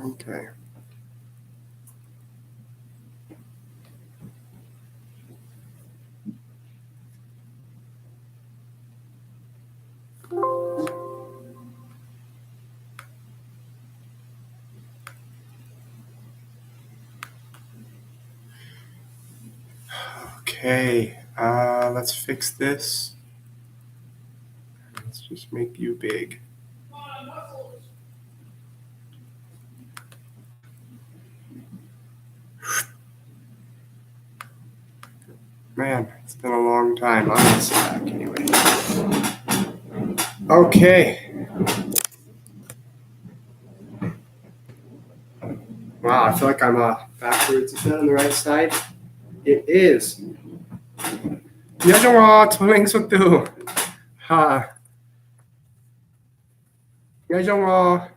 Okay. Okay, let's fix this. Let's just make you big. Man, it's been a long time. I'm just back anyway. Okay. Wow, I feel like I'm backwards. Is that on the right side? It is. 여정아, 전랭속도. 하. 여정아.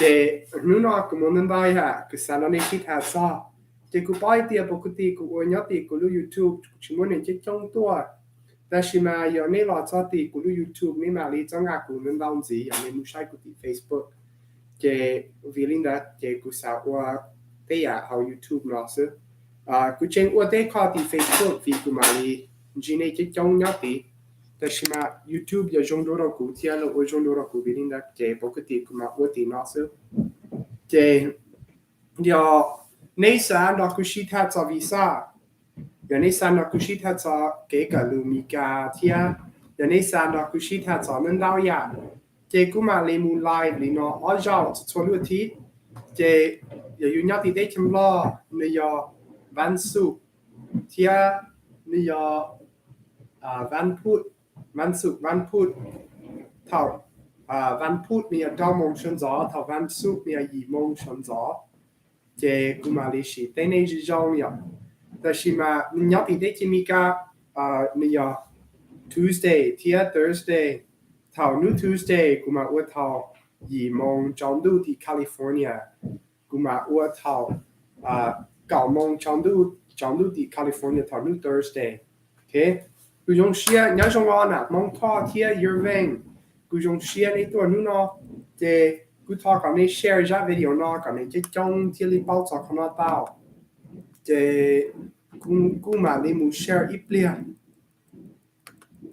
Để nuno của một năm nay ha, cái sản phẩm này chỉ thà sao? Để cụ bài tiệp của cụ ti của nhớ ti của YouTube chỉ muốn nên chỉ trong tua.แต่ชิมาอย่างนี้เราชอบตีกูดู YouTube นี่มาลีจังอากูนั่นดาวน์อย่างนี้มุชัยกูตี Facebook เจวิลินดาเจกูสาวว่าเตียเอา YouTube เนาะซึ่งกูเจงว่าเตียข้อตี Facebook วิกูมาลีจีเนจะจงยัดตีแต่ชิมา YouTube อย่าจงดูเรากูเที่ยวเราจงดูเรากูวิลินดาเจปกติกูมาว่าตีเนาะซึ่งเจเดี๋ยวในสารเรากูชิดทัดจะวีซ่าอย่างนี้สันนักกุชิทัศน์เกี่ยวกับลูมิกาเทียอย่างนี้สันนักกุชิทัศน์นั่นดาวยาเจกุมาเลมูไลฟ์ลีนออจาวจะชวนลูกทีเจอยู่ยัดที่ได้ชมล้อเนี่ยวันศุกร์เทียเนี่ยวันพุธวันศุกร์วันพุธเท่าวันพุธเนี่ย9 โมงชนจอเท่าวันศุกร์เนี่ย2 โมงชนจอเจกุมาลีชีแต่ในจีจงอย่างแต่ชิมาเนาะที่ได้จะมีการเนี่ย Tuesday เที่ย Thursday เท่านู้ Tuesday กูมาว่าเท่า2 โมงจอมดูที่แคลิฟอร์เนียกูมาว่าเท่า9 โมงจอมดูที่แคลิฟอร์เนียเท่านู้ Thursday โอเคกูจงเชียร์ยังจงว่านะมองท่อเที่ย Irving กูจงเชียร์ในตัวนู้นเนาะเจกูทอกับใน share จากวิดีโอเนาะกับในจะจงที่รีบเอาจากขนาดเต้าเจกูมาลีมูเชอร์อีเปลี่ย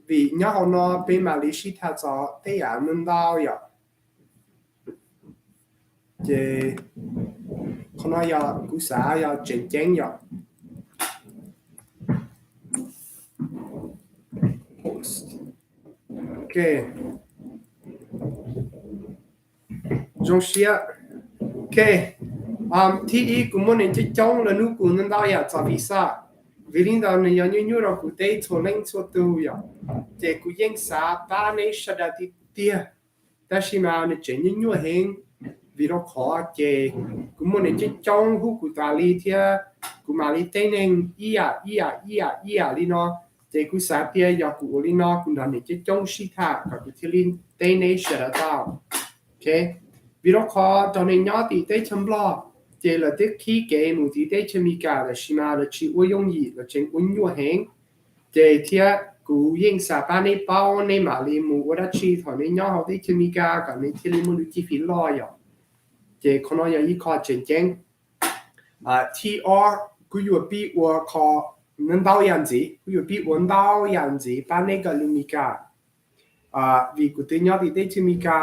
วิญญาณนเป็นมาลีชิตาจอเตียนันดาวอย่างเจคนนั้นอยากกูสายอยากเจ๋งอย่าง post โอเคจงเชียร์โอเคที่อีกูมันจะจ้องแล้วนู้กูนั่นได้อยากจะวิซ่าวิลินดาเนี่ยยังเรากูได้โทรเล่นโซตัวอย่างเจกูยังสาบ้านในชาดาติเตียแต่ชิมาเนี่ยเจยังเฮงวิโรขอเจกูมันจะจ้องหูกูตาลีเทียกูมาลีเต้นเองอีลีเนาะเจกูสาเตียอยากกูลีเนาะกูนั่นเนี่ยจะจ้องชิตากับกูที่ลินเต้นในชาดาตาโอเควิโรขอตอนนี้ยอดตีได้ชมบล็อกเจละที่ขี้เกมมูที่ได้ชมิกาละชิมาละชีว่าย่งยีละเจงอุ่นยัวเฮงเจเทียกูยิงสาปาในเป้าในมาลีมูว่าได้ชีถอนในย่อเขาได้ชมิกากับในที่ลิมูลที่ฟิลลอยเจคนน้อยอีคอเจงเจงที่กูอยู่ปีวัวคอนั่นดาวยันจีกูอยู่ปีวันดาวยันจีปาในกับลูมิกาวิกูตียอดที่ได้ชมิกา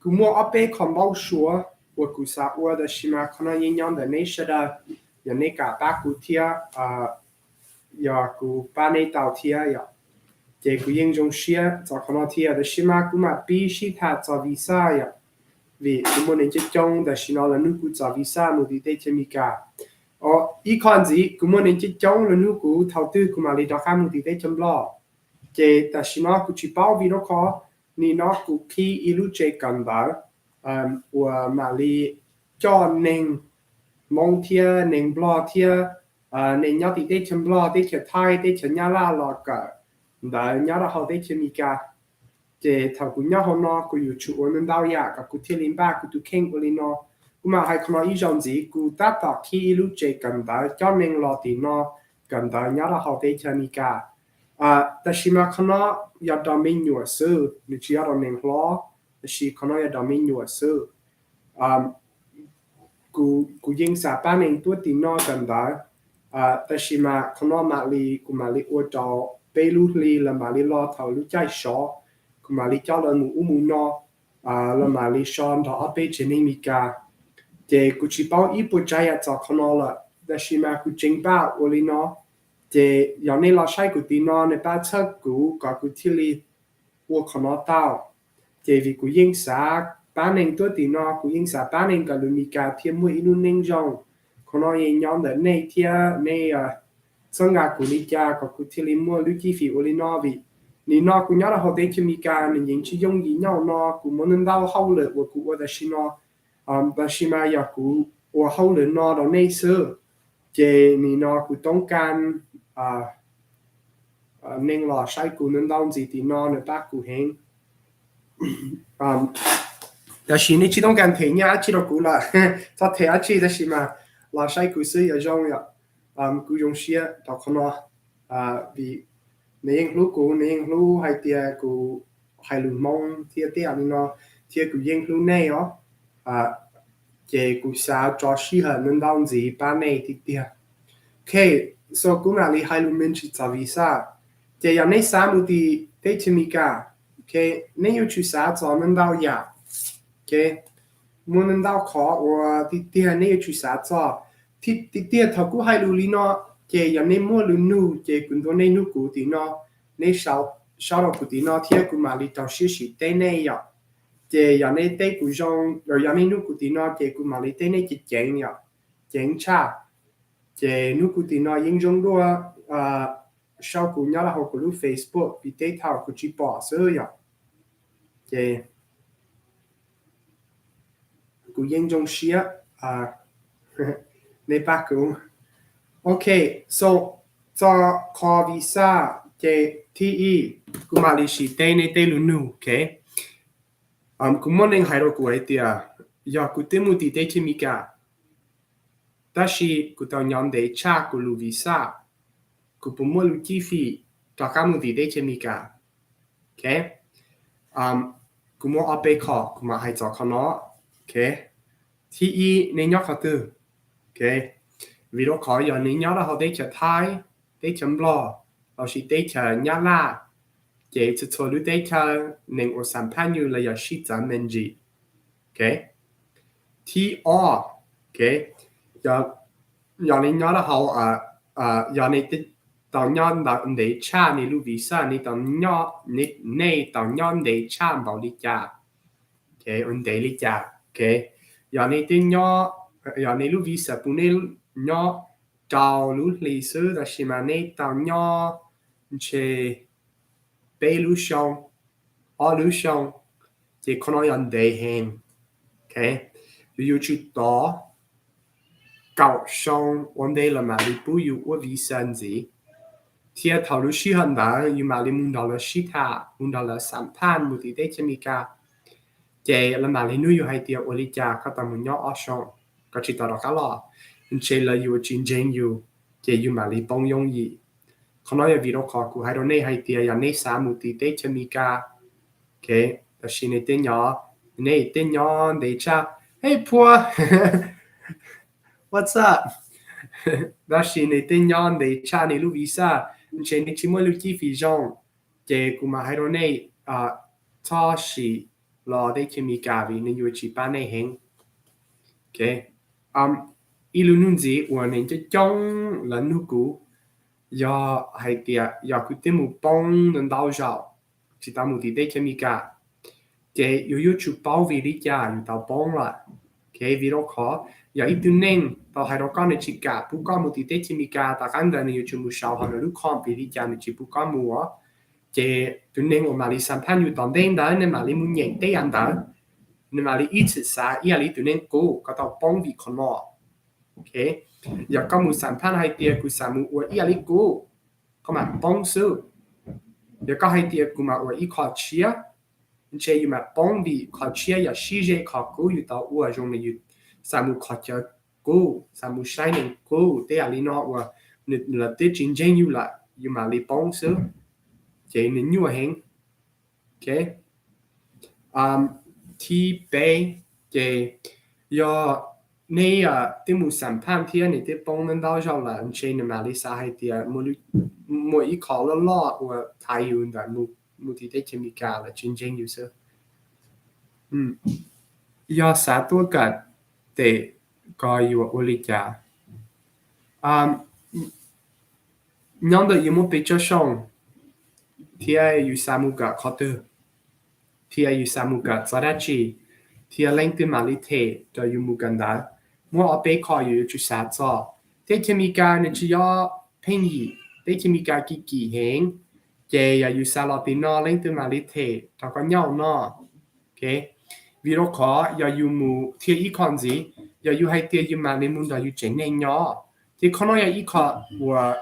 กูมัวเอาไปคอมบ้าชัว我古啥我的起码可能营养的那些的，有那个大骨贴要古把那道贴要，这个应用些做可能贴的起码古嘛必须他做 visa 呀，为我们这种的是那了如果做 visa 目的得这么个，一看子我们这种了如果投资古嘛里头看目的得这么了，这但是那古去包为了靠你那古去一路这干的。我马里叫宁蒙贴宁布拉贴宁要的得钱布拉得钱泰得钱亚拉那个但亚拉好得钱米个这他古亚好呢古有出我们到呀个古贴林巴古都看过哩呢古嘛还可能一种子古达到去路这干的叫宁老的呢干的亚拉好得钱米个但是嘛可能要到没有事你只要到宁老是可能要到没有事， Ku ying sa paning tua ti no kan da tashima kono mali ku mali o to pelu li la mali lo thau lu chai sho ku mali cho la mu umu no la mali shon da ape cheni mika te ku chi pao I po chai ya cho kono la tashima ku ching ba o li no te ya ne la shai ku ti no ne pa cha ku ka ku ti li o kono tao te vi ku ying sa paning tua ti no ku ying sa paning ka lu mika thiên mu inu ning jong kono yin nhóm de nei tia nei sanga ku li cha ka ku ti li mu lu ki fi o li no vi ni no ku nya la ho de chi mika ni yin chi yong yi nhau no ku mo nen dao hao le wo ku wo da shi no da shi ma ya ku wo hao le no do nei sơ je ni no ku tong kan nên là sai cụ nên đau gì thì nó là ta cụ hẹn là xin đi chỉต้องการthấy nhá chỉ là cụ là cho thấy chỉ là gì mà là sai cụ sử dụng ya cụ dùng xe đó con nó vì nên lúc cụ nên lúc hay tiệt cụ hay luôn mong tiệt tiệt anh nó tiệt cụ yên lúc này ó chế cụ sao cho xe hơn nên đau gì ba này thì tiệt ok so cụ nào đi hay luôn mình chỉ cho visa chế giờ này sao một tí để cho mình cả ok nếu như chú sao cho nên đau ya ok muốn nên đau khó và tí tí nếu như chú sao cho thì tí tí thằng cụ hay luôn lý nó chế giờ này mua luôn nu chế cũng có nên nu cụ tí nó nên sau đó cụ tí nó thì cụ mà đi tàu xí xí tên này ya chế giờ này tên cụ trong rồi giờ này nu cụ tí nó chế cụ mà đi tên này chỉ chén ya chén cha chế nu cụ tí nó yên trong đó sau cụ nhớ là học của lúc Facebook bị tế thảo của chị bỏ sơ ya chế cụ yên trong xía này bác cũng ok so cho kho visa chế TE cụ mà lý sĩ tế này tế luôn nu ok cụ mong nên hay rồi cụ ấy tìa ya cụ tế mù tì tế chế mì cả ta sĩ cụ tao nhóm để cha của lưu visa cụ bố mua lưu chi phí cho các mù tì tế chế mì cả ok cụ mua ở bê khó cụ mà hay cho khó nó ok TE nên nhớ khó tư ok vì đó khó giờ nên nhớ là họ tế chờ thái tế chấm lo họ sẽ tế chờ nhá la chế cho cho lưu tế chờ nên ở sản phẩm như là giờ shit giảm men gì ok TR ok giờ nên nhớ là họ giờ nên tao nhon đã để cha nên lưu visa nên tao nhon nên tao nhon để cha bảo đi cha ok để đi cha ok giờ nên tên nhon giờ nên lưu visa bún nên nhon tao lưu lịch sử là gì mà nên tao nhon chế bé lưu xong ở lưu xong chế con nói anh để hen ok yêu chú đó搞上问题了嘛？你不有我为生子，贴头路西很大，有嘛？你问到了西塔，问到了三盘，目的地这米个，这了嘛？你女有还贴我哩家，他他们要二上，个知道了个了，你这了有竞争有，这有嘛？你帮用意，可能有为了考古，还有你还贴呀？你三目的地这米个，OK，但是你点样，你点样得查，嘿婆。What's up? Đó là những tên nhon để cha này lưu visa, trên những chim lưu chi phí rong, để cũng mà hai đứa này cho sĩ lo để chim cả vì nên yêu chỉ ban này hen, ok, ilu nun gì, và nên cho trong lần nu cũ, do hay tiệt, do cứ tìm một bông nên đào giàu, chỉ tao một tí để chim cả, để yêu chụp bao vì đi cha, yêu tao bông lại, ok, vì đó khó. Giờ ít tuổi nên tao hay đó con này chỉ cả bố con một tí tết chỉ mi cả ta căn đơn này chúng mua sầu hoặc là lúc con bị đi chơi này chỉ bố con mua chế tuổi nên ở Mali sản phẩm như tao đến đó nên Mali muốn nhận tết ăn đó nên Mali ít sự xa ý là tuổi nên cố có tao bông vì con nó ok giờ con mua sản phẩm hay tiền của sản mua ý là cố có mà bông sư giờ có hay tiền của mà ở ý khó chia chế mà bông vì khó chia giờ xí dễ khó cố như tao ở trong này samu khotcha go samu shining go te ali no wa la te chin jen you la you ma li pong su je ni nyu heng okay ti be je giờ nay tiêu mù sản tham thiên này tiêu bông nên đau cho là anh chơi mà đi xa hay tiệt mỗi ý khó lo lo và thái yêu đã mù thì thấy chemi cả là chuyên tranh yêu sơ giờ xã tôi cả để coi yêu ô lý cả nhóm được yêu một bị cho xong thì ai yêu sa mù cả khó tư thì ai yêu sa mù cả sao đã chỉ thì lên từ mà lý thế cho yêu mù gần đó mua ở bên khỏi yêu chú xã cho thế chemi cả nên chỉ có penny thế chemi cả kỳ hẹn chị yêu sa lọ tin nó lên từ mà lý thế cho có nhau nó ok vì đó khó giờ yêu mù thì ý con gì giờ yêu hay tiền yêu mà nên muốn giờ yêu chỉnh nên nhỏ thì con nói ý khó và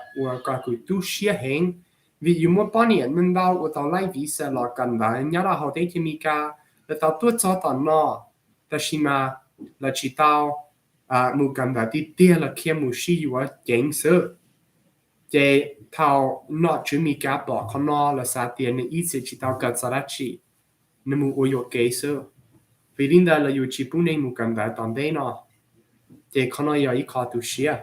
cái tu sửa hẹn vì yêu một bao nhiêu mình đâu và tao lại vì sao là cần đó nhớ là họ thấy chemi cả là tao tuốt cho tao nó ta chỉ mà là chỉ tao mù cần đó thì tiền là kia mù sĩ yêu chỉnh sự thì tao nó chuẩn bị cả bỏ con nó là sao tiền này ý sẽ chỉ tao cần sao đó chỉ nên mù ôi kế sự vì linh đó là yêu chỉ bún nên mù cần đó tao đây nó thì con nó yêu ý khó tu sửa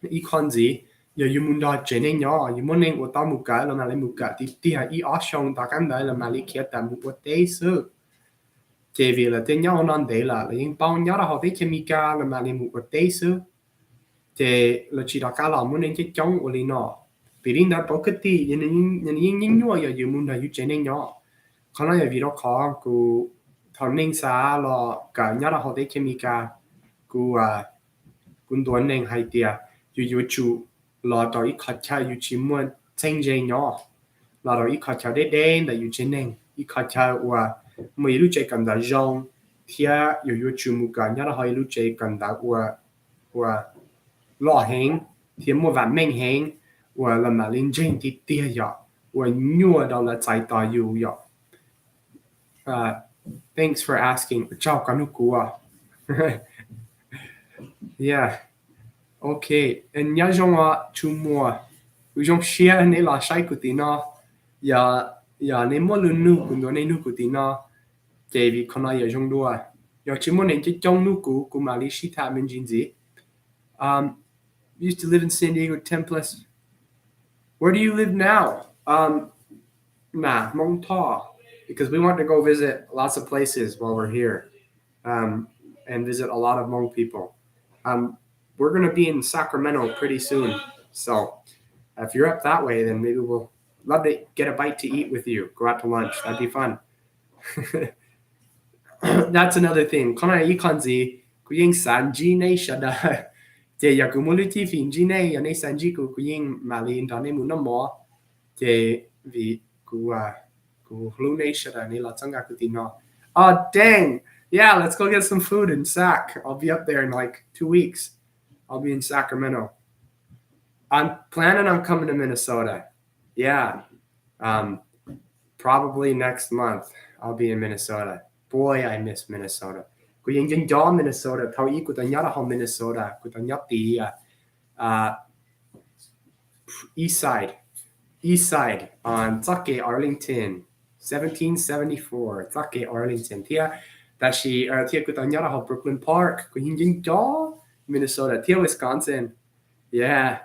ý con gì giờ yêu muốn đó chỉnh nên nhỏ yêu muốn nên của tao mù cả là mà lấy mù cả thì tiền ý ở trong ta cần đó là mà lấy kia tao mù tế sự chỉ vì là tên nhau non đấy là những bao nhiêu là họ thấy chemical là mà lấy mù tế sự thì là chỉ là cả lòng muốn nên cái chống của nó vì linh đó bảo cái gì những nhua giờ yêu muốn là yêu chỉnh nên nhỏ con nói vì đó khó của thằng ninh xã là cả nhớ là họ thấy chemical của quân đoàn nên hay tiệt yêu chủ là đó ít khát cha yêu chỉ muốn tranh giành nhỏ là đó ít khát cha để đen là yêu chỉnh nên ít khát cha và mấy lúc chơi cần đã rong thì yêu chủ mua cả nhớ là họ lúc chơi cần đã và lo hẹn thì mua vài mình hẹn và là mà lên trên thì tiệt giờ và nhua đó là trái ta yêu giờ thanks for asking. Chào cả nước của. Yeah. Okay. And nhớ trong chú mua. Trong share này là sai của tí nó. Giờ này mua luôn nu cũng đó này nu của tí nó. Chỉ vì con nói ở trong đua. Giờ chỉ muốn nên chỉ trong nu của mà lý sĩ thà mình gì. Used to live in San Diego, Temples. Where do you live now? Hmong Thaw. Because we want to go visit lots of places while we're here and visit a lot of Hmong people. We're going to be in Sacramento pretty soon. So if you're up that way, then maybe we'll love to get a bite to eat with you. Go out to lunch. That'd be fun. That's another thing. Con này con gì? Cô yên sản gì này sợ đợi. Thì giờ cô muốn lưu thi phim gì này, giờ này sản gì cô yên mà liên đó này muốn nó mò. Thì vì cô lưu này sợ đợi này là chẳng gặp cái nó. Oh dang! Yeah, let's go get some food in Sac. I'll be up there in like 2 weeks. I'll be in Sacramento. I'm planning on coming to Minnesota. Yeah. Probably next month I'll be in Minnesota. Boy, I miss Minnesota. Cô yên dân gió Minnesota. Thao ý của ta nhớ là không Minnesota. Của ta nhớ tí East Side on txog Arlington. 1774. txog Arlington. Thia của ta nhớ là học Brooklyn Park. Cô yên dân gió Minnesota. Thia Wisconsin. Yeah.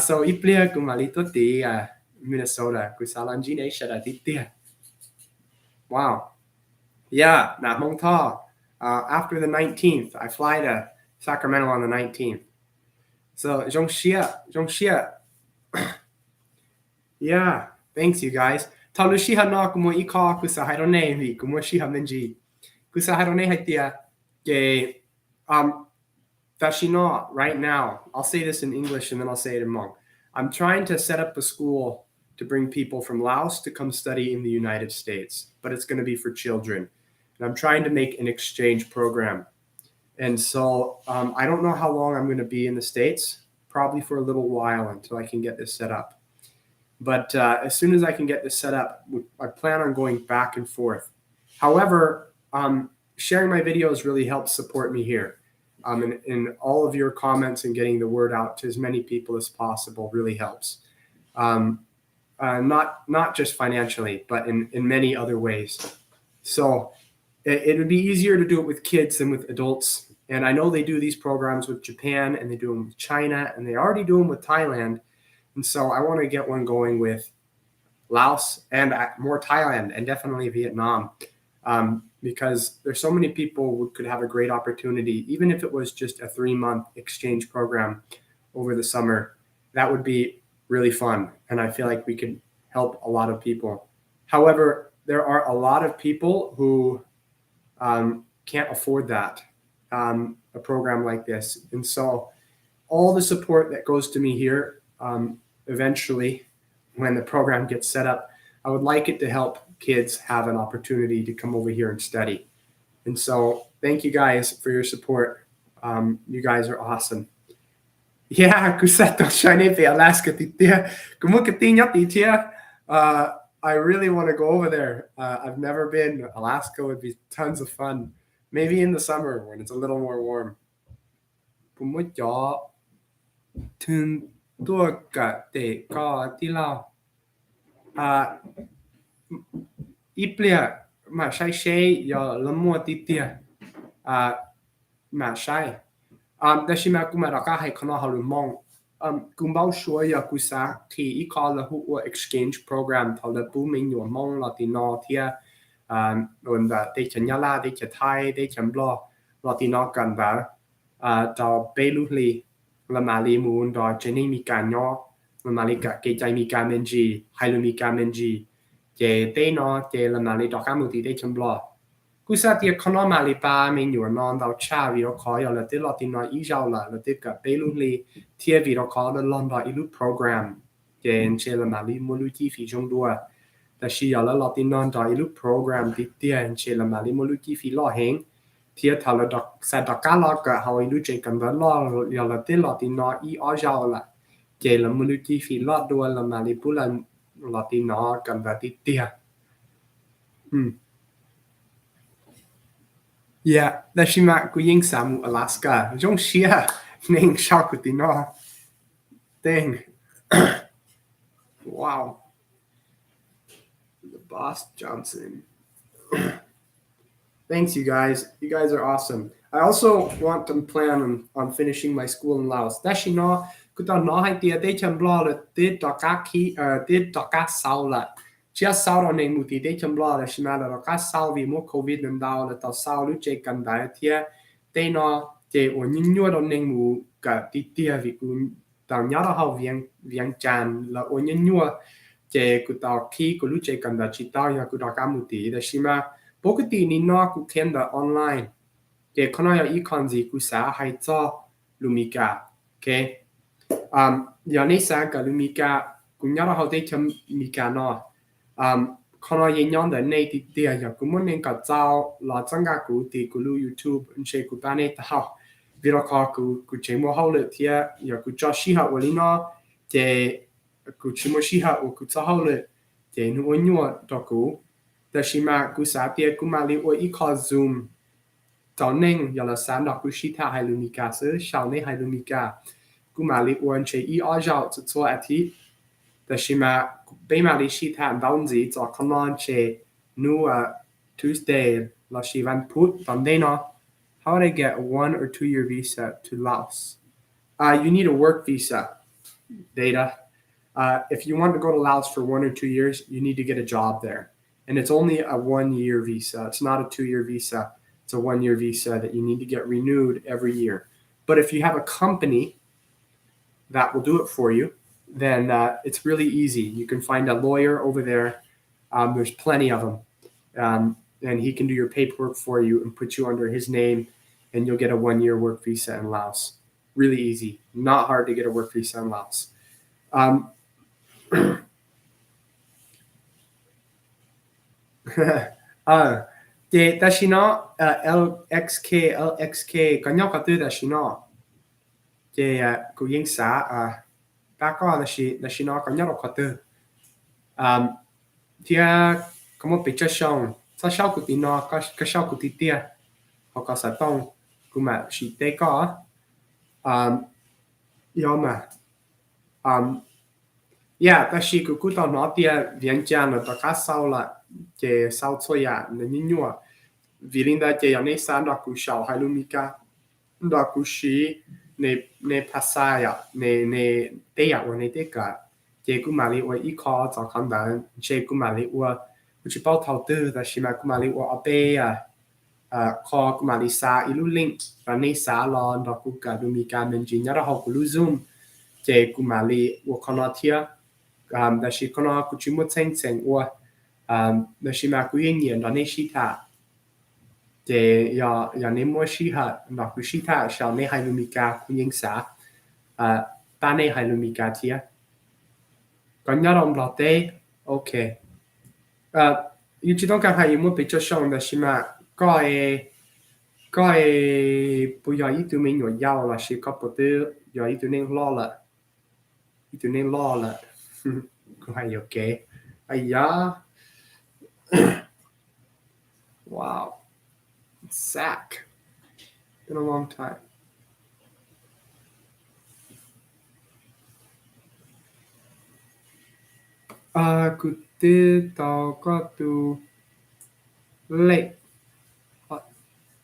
So ít bia của mà lý tốt tí Minnesota. Của sao làm gì đấy sẽ là tí tia. Wow. Yeah, not Hmong Thaw. After the 19th, I fly to Sacramento on the 19th. So, Zhong Xia. Yeah, thanks you guys. Tao lu Xia no kumo ika kusa hairone vi kumo Xia menji. Kusa hairone haitia ke Tashino right now. I'll say this in English and then I'll say it in Hmong. I'm trying to set up a school to bring people from Laos to come study in the United States, but it's going to be for children. And I'm trying to make an exchange program. And so I don't know how long I'm going to be in the States, probably for a little while until I can get this set up. But as soon as I can get this set up, I plan on going back and forth. However, sharing my videos really helps support me here. And all of your comments and getting the word out to as many people as possible really helps. Not just financially, but in many other ways. So it would be easier to do it with kids than with adults. And I know they do these programs with Japan, and they do them with China, and they already do them with Thailand. And so I want to get one going with Laos and more Thailand and definitely Vietnam, because there's so many people who could have a great opportunity, even if it was just a 3-month exchange program over the summer. That would be really fun, and I feel like we could help a lot of people. However, there are a lot of people who can't afford that, a program like this. And so all the support that goes to me here, eventually, when the program gets set up, I would like it to help kids have an opportunity to come over here and study. And so thank you guys for your support. You guys are awesome. Yeah, kusato shiny pe Alaska titia. Kumukati titia. I really want to go over there. I've never been. Alaska would be tons of fun. Maybe in the summer when it's a little more warm. Pumucho tun tuaka te ka tila. Iplia ma shai shay ya lamua titia. Ma shai. Dashima kumaraka hai kana halumong. Kumbao shua ya kusa ti ika la hu exchange program ta la bu min yo mong latino tia. Und de chanyala de chatai de chamblo latino kan ba. Da beluli la mali mun da jeni mi kanyo la malika ke jai mi kamenji hailu mi kamenji je te no je la mali da kamuti de chamblo. Kusa tia kana mali pa min yo non da cha vi ro ko ya la de latino I jau la de ka beluli tia vi ro ko la londa ilu program je en che la mali moluti fi jong dua da shi ya la latino da ilu program di tia en che la mali moluti fi lo heng tia ta la da sa da ka la ka how ilu che kan da lo ya la de latino I a jau la je la moluti fi lo dua la mali pula latino kan da di tia. Yeah, da shi ma ku ying samu Alaska. Jong shia ning shakuti no. Dang. Wow. The boss Johnson. Thanks, you guys. You guys are awesome. I also want to plan on finishing my school in Laos. Da shi no ku ta no hai tia de cham blo le de da ka ki de da ka sao la. Chia sao ro nei mu ti de cham blo le shi ma la ka sao vi mo covid nam dao le ta sao lu che kan da tia de no je o nin nyo ro nei mu ka ti tia vi ku ta nya ra hao viang chan la o nin nyo je ku ta ki ku lu che kan da chi ta ya ku da ka mu ti da shi ma ปกตินี่นอกกูเขียนแต่ออนไลน์เกี่ยวกับอีคอนซีกูสาให้จ่อลูมิกาโอเคอย่างนี้สากับลูมิกากูอยากให้เขาได้ทำมิกาเนาะคนเรายังย้อนแต่ในติดเดียอย่างกูมันเองกับเจ้าหล่อจังกับกูตีกูรู้ YouTube อันเช่กูตาในตาวิธีการกูเชื่อมั่นเขาเลยที่อย่างกูจะชี้ให้วันนี้เนาะเจ้กูเชื่อมั่นชี้ให้ว่ากูจะเขาเลยเจ้หนูวันนี้ต่อกูแต่ชิมากูสาเตียกูมาลีโออีคอซูมตอนนึงอย่าละสามดอกกูชิท่าไฮลูมิกาซื้อชาวในไฮลูมิกากูมาลีโออันเชอีออจาวจะตัวอาทิตย์แต่ชิมาไปมาลีชิท่าดาวน์จีจากคอนอนเชนูTuesday ละชิวันพุธตอนนี้เนาะ How would I get a 1 or 2 year visa to Laos? You need a work visa. Data. If you want to go to Laos for 1 or 2 years, you need to get a job there. And it's only a 1-year visa. It's not a 2-year visa. It's a 1-year visa that you need to get renewed every year. But if you have a company that will do it for you, then it's really easy. You can find a lawyer over there. There's plenty of them. And he can do your paperwork for you and put you under his name, and you'll get a 1-year work visa in Laos. Really easy. Not hard to get a work visa in Laos. Te tashina LXK kanyo katu tashina te ku ying sa ta ko tashina kanyo katu tia como picture shong sa shao ku ti no ka shao ku ti tia ho ka sa tong ku ma shi te ka yo ma yeah tashi ku ta no tia vian chan ta ka sao la 嘅收吹啊，你呢 vilinda che ne san da ku shao hai lumika da ku shi ne pasaya ne te ya ne te ka che ku mali wa I kho za kan dan che ku mali wa ku chi bao thao tư da shi ma ku mali wa ape ya kho ku mali sa ilu link da ne sa lon da ku ka lumika men jin ya da ho ku lu zoom che ku mali wa kana tia da shi kana ku chi mo tseng tseng wa da shi ma ku yin yin da ne shi ta để giờ nên mua sĩ hạt nó cứ sĩ thà sau này hai mươi ca cũng những xã ta này hai mươi ca chia còn nhớ đồng lọt đấy ok you chỉต้องการให้mua bị cho xong là xí mà có bây giờ ít tụi mình nhỏ giàu là xí có bộ tư giờ ít tụi nên lo là có hay ok ai ya wow sack been a long time cụ tư tao có tu lệ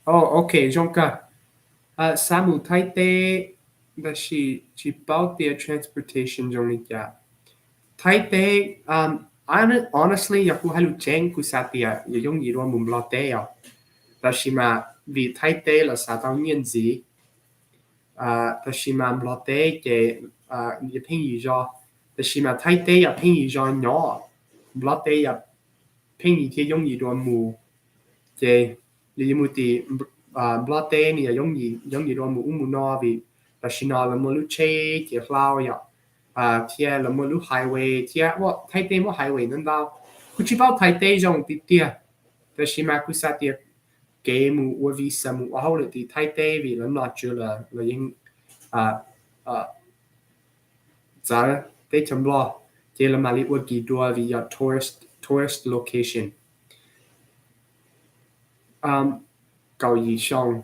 ok trong cả samu thái tê là chỉ bảo tiền transportation trong này cả thái tê honestly ya ku halu cheng ku satia ya yong yi ro mum lo te ya ta shi ma vì thái tê là sa tao nhiên gì ta shi ma lo te ke ya ping yi jo ta shi ma thái tê ya ping yi jo nhỏ lo te ya ping yi tie yong yi ro mu ke yi mu ti lo te ni ya yong yi ro mu no vì ta shi na la mo lu che ke lao ya thiên là một lúc highway thiên what Thái Tây một highway nên đâu cứ chỉ bảo Thái Tây trong tí tiaแต่是嘛cứ sát tia cái mu visa mu hậu là tí Thái Tây vì nó chưa là những giờ để chấm lo chỉ là mà li kỳ đua vì tourist location cầu gì xong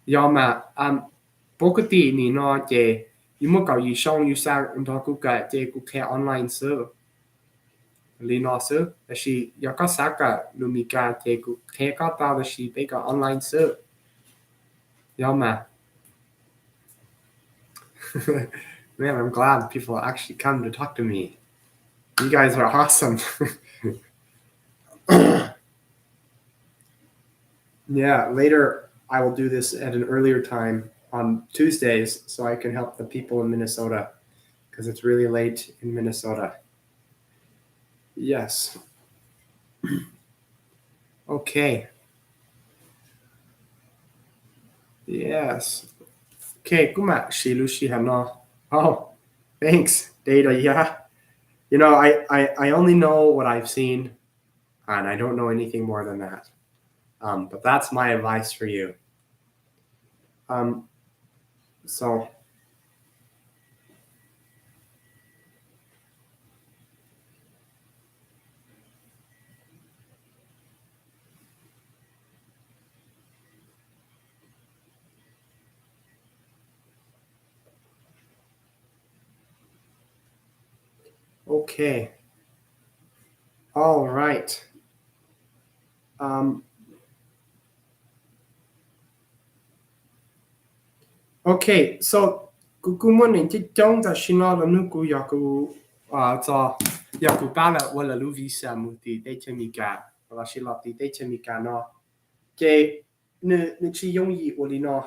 do mà ปกตินี่เนาะเจยูมก็อยู่ช่องอยู่ซากอันทอกูกะเจกูแค่ออนไลน์เซอร์ลีนอเซอร์แต่ชียาก็ซักกะลูมิกาเจกูแค่ก็ตาแต่ชีไปกับออนไลน์เซอร์ยอมมา Man, I'm glad people actually come to talk to me. You guys are awesome. Yeah, later I will do this at an earlier time on Tuesdays so I can help the people in Minnesota because it's really late in Minnesota. Yes. Okay. Yes. Okay, kuma shilushi hano. Oh, thanks, Data. Yeah. You know, I only know what I've seen and I don't know anything more than that. But that's my advice for you. So okay. All right. Okay, soกูmuốn nên chỉ trong ta xin lo là nướcกูอยากกูchoอยากกูบ้านละว่าละรู้วิชามุติได้เชมิกาเราสิเราติได้เชมิกาเนาะเจนึกชิยงยีโอลิเนาะ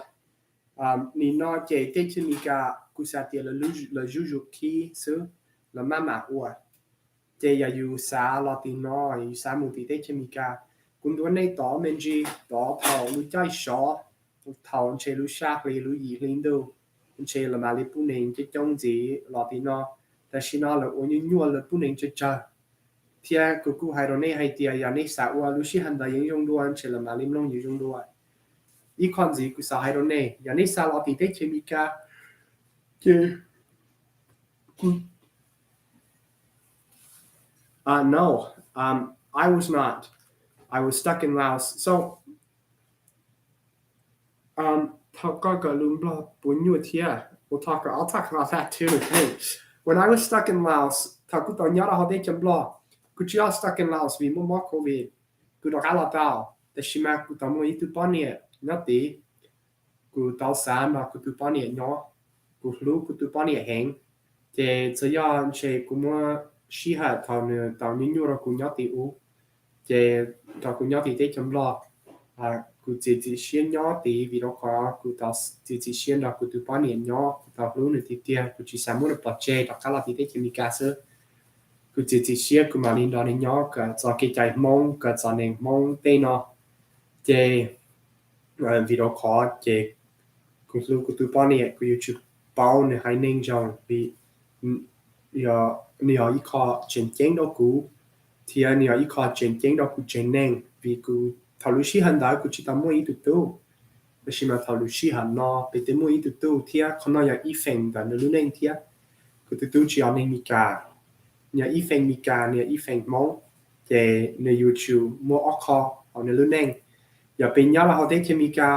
นี่เนาะเจได้เชมิกากูสาเตียละจูจูคีซื้อละมามาอัวเจอย่าอยู่สาเราติเนาะอยู่สามุติได้เชมิกาคุณตัวในต่อเมนจีต่อเผารู้ใจชอthawj chế lu shak li lu yi linh đâu chế là mà li pu nên chế trong gì lọ thì nó ta xin nó là ôn nhu là pu nên chế cha thia ku hai rồi này hai tia ya này sa wa lu shi han da yin yong duan chế là mà lim long yong duan y con gì ku sa hai rồi này ya này sa lọ thì tế chế mi ka chế no I was not I was stuck in Laos so I'll talk about that too. When I was stuck in Laos, stuck in Laos vì mua COVID, cứ đọc lá tao. แต่ชิมากูตามวยตุปอนเนี่ยนัดตีกูตาวสามมากูตุปอนเนี่ยเนาะกูรู้กูตุปอนเนี่ยแหงเจจะย้อนเชกูมัวชีหาตอนเนี่ยตอนนี้ยูเรากูนัดตีอูเจตอนกูนัดตีได้จำลองกูจะเชียนย้อนตีวิโรคอกูตาวจะเชียนเรากูตุปอนเนี่ยเนาะกูตาวรู้เนี่ยตีเดียกูจะสามุนปอเจตอนการตีได้จะมีการเสือกูจะเชียกูมาลินดอนเนี่ยเนาะก็จะเกใจมองก็จะเนี่ยมองเตเนาะเจvideo call เจคุณลูกคุณตัวป้อนเนี่ยกูอยู่ชุดเป้าเนี่ยให้นิ่งจังปีเนี่ยอีคอเจนเจงดอกกูที่เนี่ยอีคอเจนเจงดอกกูเจนนิ่งปีกูทารุชีหันได้กูจิตามวยตุตู้ไม่ใช่มาทารุชีหันนอไปเต็มวยตุตู้ที่คนน้อยอีเฟงแต่เนี่ยรู้นิ่งที่กูตุตู้จีอันนิ่งมีกาเนี่ยอีเฟงมีกาเนี่ยอีเฟงมองเจในยูทูบมัวออกคอเอาเนี่ยรู้นิ่งอย่าเป็นยาละเขาได้เคมีกา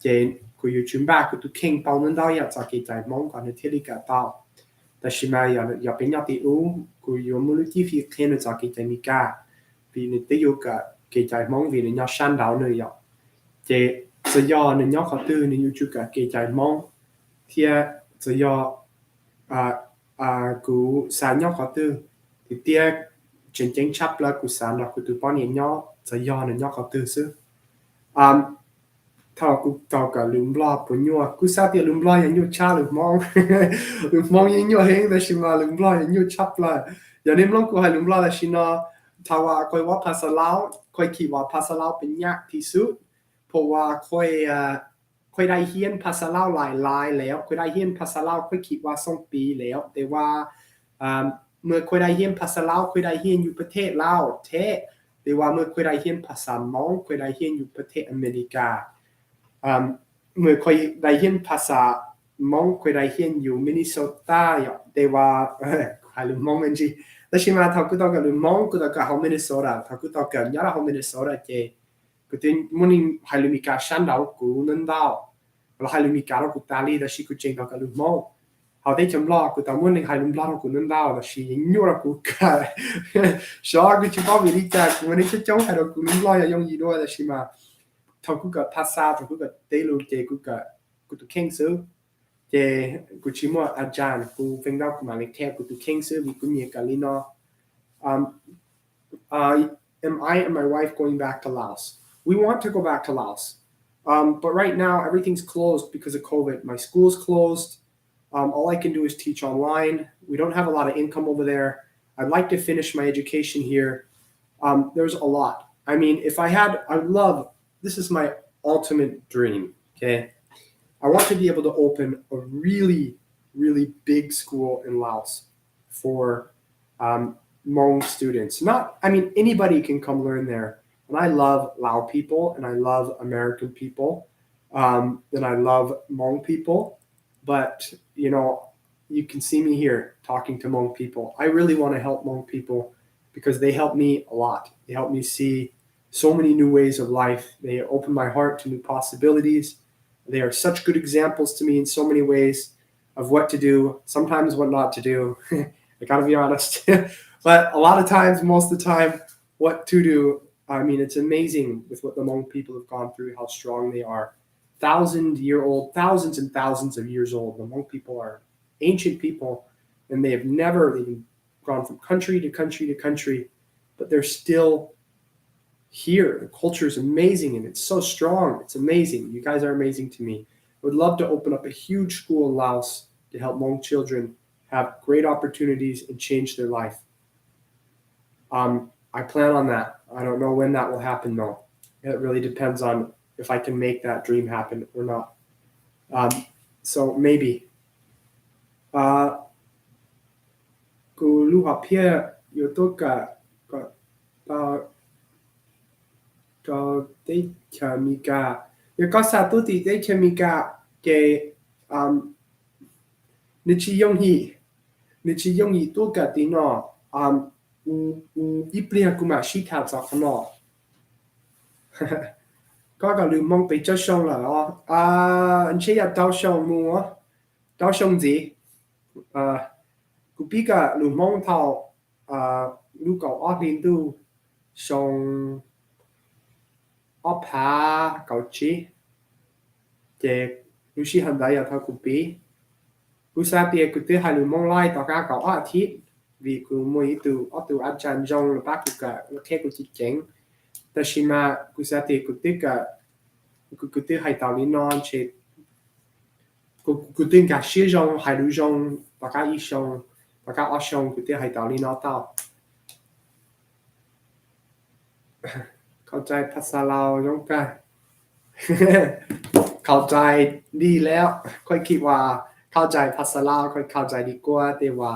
เจนกูอยู่ชุมบ้ากูตุเข่งเป่านั้นได้อยากจะเกใจมองก่อนในเทลิกาเป่าแต่ชิมาอย่าเป็นยาติอูกูอยู่มูลที่ฟิกเข่งจะเกใจมีกาปีนี้ได้อยู่กับเกใจมองวีในยาชันดาวเลยอ่ะเจจะยอในยาเขาตื้อในยูทูบกับเกใจมองเทียจะยอกูสานยาเขาตื้อที่เตี้ยเจนเจงชับแล้วกูสานแล้วกูตุป้อนเนี่ยยาจะยอในยาเขาตื้อซื้อถ้ากูต่อกับลืมบลาปุ่นยัวกูทราบที่ลืมบลายังยัวชาลืมมองลืมมองยังยัวเฮงแต่ชิมาลืมบลายังยัวชับเลยอย่างนี้มันกูให้ลืมบลาแต่ชินะถ้าว่าคอยว่าภาษาลาวคอยคิดว่าภาษาลาวเป็นยากที่สุดเพราะว่าคอยได้เรียนภาษาลาวหลายแล้วคอยได้เรียนภาษาลาวคอยคิดว่า2 ปีแล้วแต่ว่าเมื่อคอยได้เรียนภาษาลาวคอยได้เรียนอยู่ประเทศลาวแท้แต่ว่าเมื่อคอยได้เรียนภาษามองคอยได้เรียนอยู่ประเทศอเมริกาเมื่อคอยได้เรียนภาษามองคอยได้เรียนอยู่มินนิโซตาแต่ว่าใครลืมมองมันจีแล้วชิมาถ้ากูต้องการลืมมองกูต้องการเขามินนิโซตาถ้ากูต้องการยาละเขามินนิโซตาเจกูติมันนี่ใครลืมมีการชันดาวกูนั่นดาวแล้วใครลืมมีการกูตาลีแล้วชิกูเจงต้องการลืมมองเขาได้จำลองกูแต่มันนี่ใครลืมลองกูนั่นดาวแล้วชิยังยั่วกูกันชอบกูชิบะวิริจักมันนี่จะจ้องให้เรากูลืมลองยังยีด้วยแล้วชิมาถ้ากูกับภาษาถ้ากูกับเตลูเจกูตุเข่งซื้อเจกูชิมัวอาจารย์กูเฟงดาวกูมาเล็กแทบกูตุเข่งซื้อวิกูมีกันลีนอam I and my wife going back to Laos? We want to go back to Laos, but right now everything's closed because of COVID. My school's closed. All I can do is teach online. We don't have a lot of income over there. I'd like to finish my education here. There's a lot. I mean, if I had, I would love. This is my ultimate dream, okay? I want to be able to open a really, really big school in Laos for Hmong students. Anybody can come learn there. And I love Lao people, and I love American people, and I love Hmong people. But, you can see me here talking to Hmong people. I really want to help Hmong people because they help me a lot. They help me see so many new ways of life. They open my heart to new possibilities. They are such good examples to me in so many ways of what to do, sometimes what not to do. I gotta be honest. But a lot of times, most of the time, what to do. I mean, it's amazing with what the Hmong people have gone through, how strong they are. Thousands and thousands of years old. The Hmong people are ancient people, and they've gone from country to country to country, but they're still here. The culture is amazing, and it's so strong. It's amazing. You guys are amazing to me. I would love to open up a huge school in Laos to help Hmong children have great opportunities and change their life. I plan on that. I don't know when that will happen, though. It really depends on if I can make that dream happen or not. So maybe. กูรู้ว่าเพียอยู่ตัวก็ได้เคมีกาแล้วก็สาตุติได้เคมีกาเกนิชิยงฮีตัวกตินออีเปลี่ยนกูมาชีทับจากข้างนอกก็ลืมมองไปเจ้าช่องแล้วอันเชียดาวช่องมัวดาวช่องจีกูพี่ก็ลืมมองเท่าลูกเก่าออดลินดูช่อง ở phá cầu chi chế lúc xí hành đại thao cụ bí cụ sa tiệt cụ tiệt hai lưu mong lai tao cá cầu ở thịt vì cụ mỗi từ anh chàng trong là bác cụ cả là khe cụ chỉ chénแต่ชิมากูสาธิตกูติกะกูติให้ตอนนี้นอนเชกูติกะชื่อจงให้รู้จงปากกาอีจงปากกาอ้อจงกูติให้ตอนนี้นอนต่อเข้าใจภาษาเราจงกันเข้าใจดีแล้วค่อยคิดว่าเข้าใจภาษาเราค่อยเข้าใจดีกว่าแต่ว่า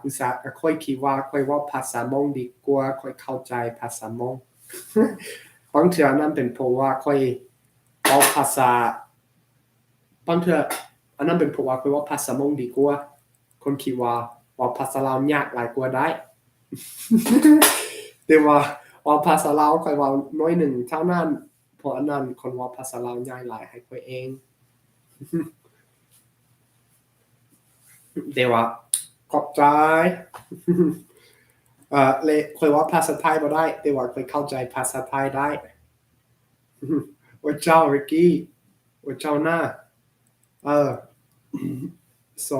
กูสาค่อยคิดว่าค่อยว่าภาษามงดีกว่าค่อยเข้าใจภาษามงบางเทื่อนั้นเป็นเพราะว่าค่อยเอาภาษาบางเทื่ออันนั้นเป็นเพราะว่าค่อยว่าภาษามงดีกว่าคนคิดว่าภาษาเรายากหลายกว่าได้ แต่ว่าภาษาเราค่อยว่าน้อยหนึ่งเท่านั้นเพราะอันนั้นคนว่าภาษาเราง่ายหลายให้ค่อยเองแต่ว่าขอบใจเลยค่อยว่าภาษาไทยบ่ได้แต่ว่าค่อยเข้าใจภาษาไทยได้ว่าเจ้าริกกี้ว่าเจ้าหน้าso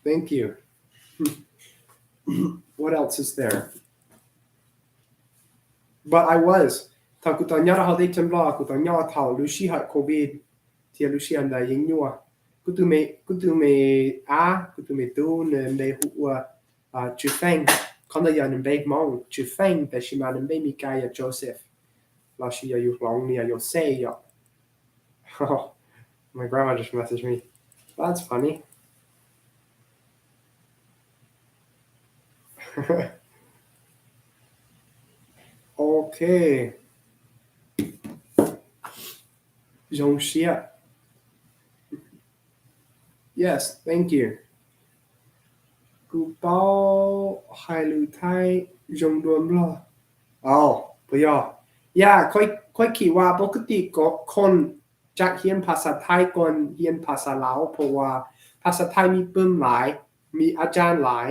thank you what else is there but I was ถ้ากูตอนนี้เราได้จำลองกูตอนนี้เท่าลูซี่หัดโควิดที่ลูซี่อันใดยังอยู่กูตัวไม่กูตัวไม่ตู้ในหัวจุดแฟงคนละอย่างในเบกมองจุดแฟงแต่ชิมาในเบมีกายโจเซฟเราชีอยู่หลงเนี่ยอยู่เซ่ย my grandma just messaged me that's funny okay Jong Xia yes thank youกูเป้าไฮลูไทยจงรวมรอพยค่อยคิดว่าปกติก็คนจะเรียนภาษาไทยก่อนเรียนภาษาลาวเพราะว่าภาษาไทยมีปึ้มหลายมีอาจารย์หลาย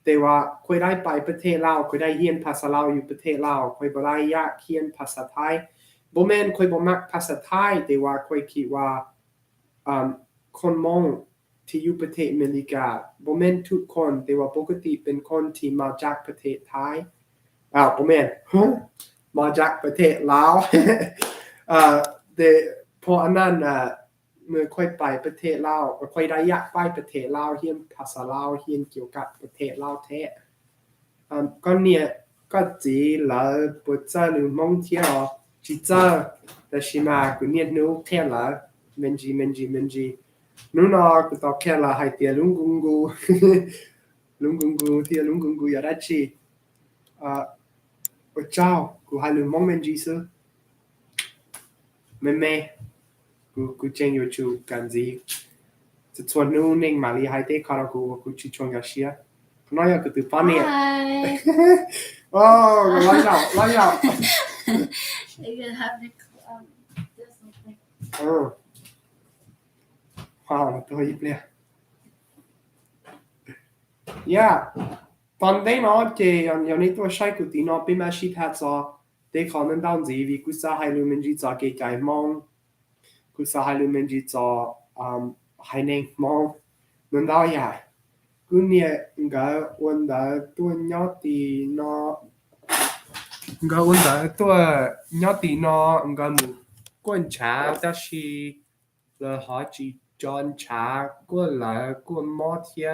แต่ว่าค่อยได้ไปประเทศลาวค่อยได้เรียนภาษาลาวอยู่ประเทศลาวค่อยบ่ได้อยากเรียนภาษาไทยบ่แม่นค่อยบ่มักภาษาไทยแต่ว่าค่อยคิดว่าคนมองที่อยู่ประเทศอเมริกาบ่แม่นทุกคนแต่ว่าปกติเป็นคนที่มาจากประเทศไทยบ่แม่นมาจากประเทศลาวแต่พออันนั้นเมื่อค่อยไปประเทศลาวค่อยได้อยากไปประเทศลาวเรียนภาษาลาวเรียนเกี่ยวกับประเทศลาวแท้ก็เนี่ยก็จีแล้วบ่เจอหรือมองเที่ยวจีเจอแต่ชิมากูเนี่ยนูแค่ละเมนจีนู่นกูตอบแค่ละให้เตียลุงกุงกูเตียลุงกุงกูอย่าได้ชีเจ้ากูให้ลุงมองเมนจีซื้อแม่กูเจงอยู่จูกันจีจะชวนนู่นเองมาลีให้เตะคารากูชิชงยาเชียน้อยกูตื่นปานเนี่ยโอ้ไล่เราYou can have this like ตัวยิบเลยตอนได้เนาะเจอย่างนี้ตัวใช้กูตีเนาะเป็นมาชิทัดซอได้ขอนั้นดาวจีวีกูสาให้ลูมันจีจอเกยมองกูสาให้ลูมันจีจอให้เน่งมองนั่นดาวอย่ากูเนี่ยก็วันเดตัวเนาะตีเนาะก็วันเดตัวเนาะตีเนาะก็มุกวนชาแต่是了好几จอนชากวนละกวนมอเทีย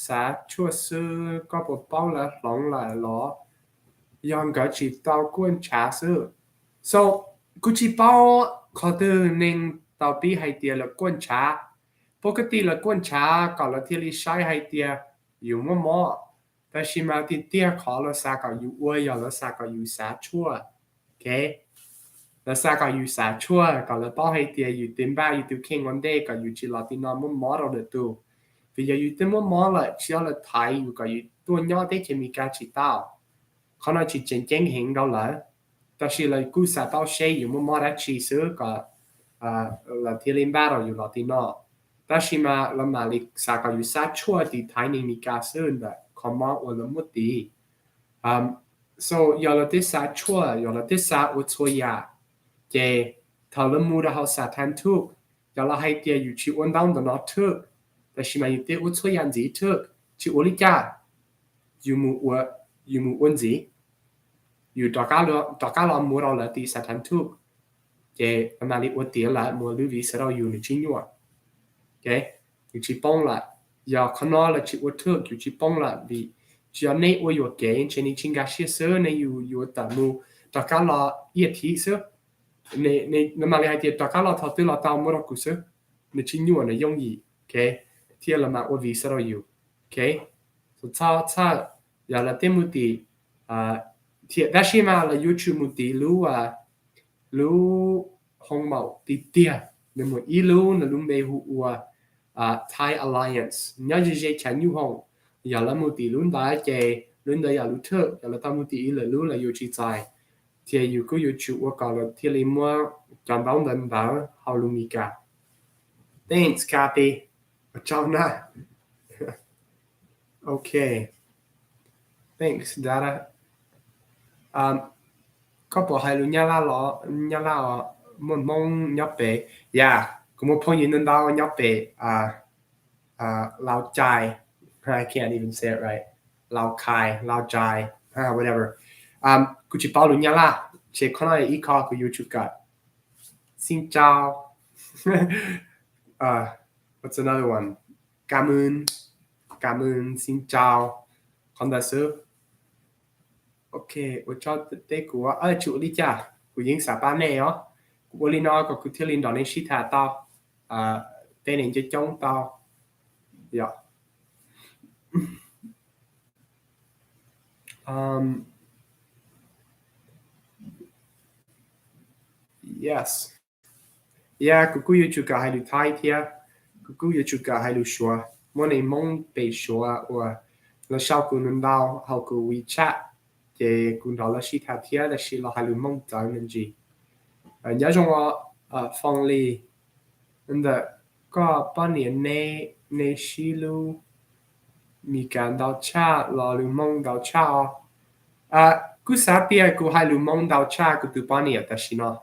สาชั่วซื้อก็ปเป้าละหลงละหรอยองก็จีเต้ากวนชาซื้อ so กูจีเป้าขอตือหนึ่งเต้าปีให้เตียละกวนชาปกติละกวนชาก็ละที่ลิใช้ให้เตียอยู่มั่วแต่ชิมาติเตียขอละสาก็อยู่อวยยอละสาก็อยู่สาชั่วโอเคแล้วสาก็อยู่สาชั่วก็ละป้อให้เตียอยู่เต็มบ้าอยู่ตัวเข่งวันเดก็อยู่จีลอตินอมมอเราเดือดตัวvì giờอยู่เต็มมอละเชื่อละไทยอยู่ก็อยู่ตัวย่อได้จะมีการฉีดเต้าเขาน่าจะเจ๋งเห็นเราเลยแต่是เลยกูสาเต้าเชยอยู่มอได้ฉีดซื้อก็ละที่เล่นบ้าเราอยู่ลอตินอแต่是มาละมาลิกสาก็อยู่สาชั่วที่ไทยนี่มีการซื้อแบบคอมมอวันละมุดดี so giờ là tiết xã chua giờ là tiết xã u chua ya cái thảo lâm mu đã học xã tham thuốc giờ là hay tiệtอยู่ชีวันดาวnó thuốcแต่ชิมาอยู่tiệt u chua yan gì thuốcชีอุลิกาอยู่มูวันgìอยู่ตอกาลมูเราละตีxã tham thuốc cái mà đi uống tiệt là mua lưu vị sẽ đâuอยู่ในชิ้นอยู่cáiอยู่ชีป้องละgiờ con nó là chỉ uống thuốcอยู่ชีป้องละvì chỉ anh ấy uống cái trên những cái gì sữa nàyอยู่แต่มูตอกาลอีทีสในมาเลยที่ตอกาลทอดตัวเราตามมรกุสในชิ้นอยู่ในย่งยีโอเคที่เรามาอุวิสเราอยู่โอเคสุดท้ายอย่าละเต็มมุติที่ได้ชิมาละยูชูมุติรู้ห้องเมาติเตียในหมวดอีรู้ในลุงเบหัวThai Alliance เนี่ยจะใช้ฉันอยู่ห้องอย่าละมุติลุ้นได้เจลุ้นได้อย่ารู้เถอะอย่าละตามมุติอีเลยรู้ละอยู่ที่ใจที่อยู่ก็อยู่ชูว่าก่อนละที่ลิมัวจำต้องเดินดาวฮาลูมิกา Thanks Kathy เจ้าหน้า Okay Thanks Dara ก็บอกให้รู้เนี่ยละมันมองยับไปอย่าก็มาพอยินดาวยับไปเราใจ I can't even say it right เราคายเราใจwhateverกูจะเป่ารู้เนี่ยละเช็คข้างในอีกข้อกูยูทูบกันสินเจ้าwhat's another one กามุนสินเจ้าคอนดัสเซอร์โอเค我知道这个处理家กูยิงสาบานเนี่ยเหรอกูบริโนก็กูเที่ยวลินดอนในชิตาต่อเต้นจะจ้องต่อyeah yes yeah กูอยู่จุดกับให้ดูไทยเทียกูอยู่จุดกับให้ดูชัวมันในมองไปชัวว่าแล้วชาวกูนั่นดาวเขากูวิจัดที่กูดอลลาร์ชิตาเทียแต่ชิลเราให้ดูมองใจนั่นจี有種我放你นั่นแหละก็ป้อนเนี่ยในชิลูมีการดาวชารอลูมองดาวชากูสาเปียกูให้ลูมองดาวชากูตัวป้อนเนี่ยแต่ชินะ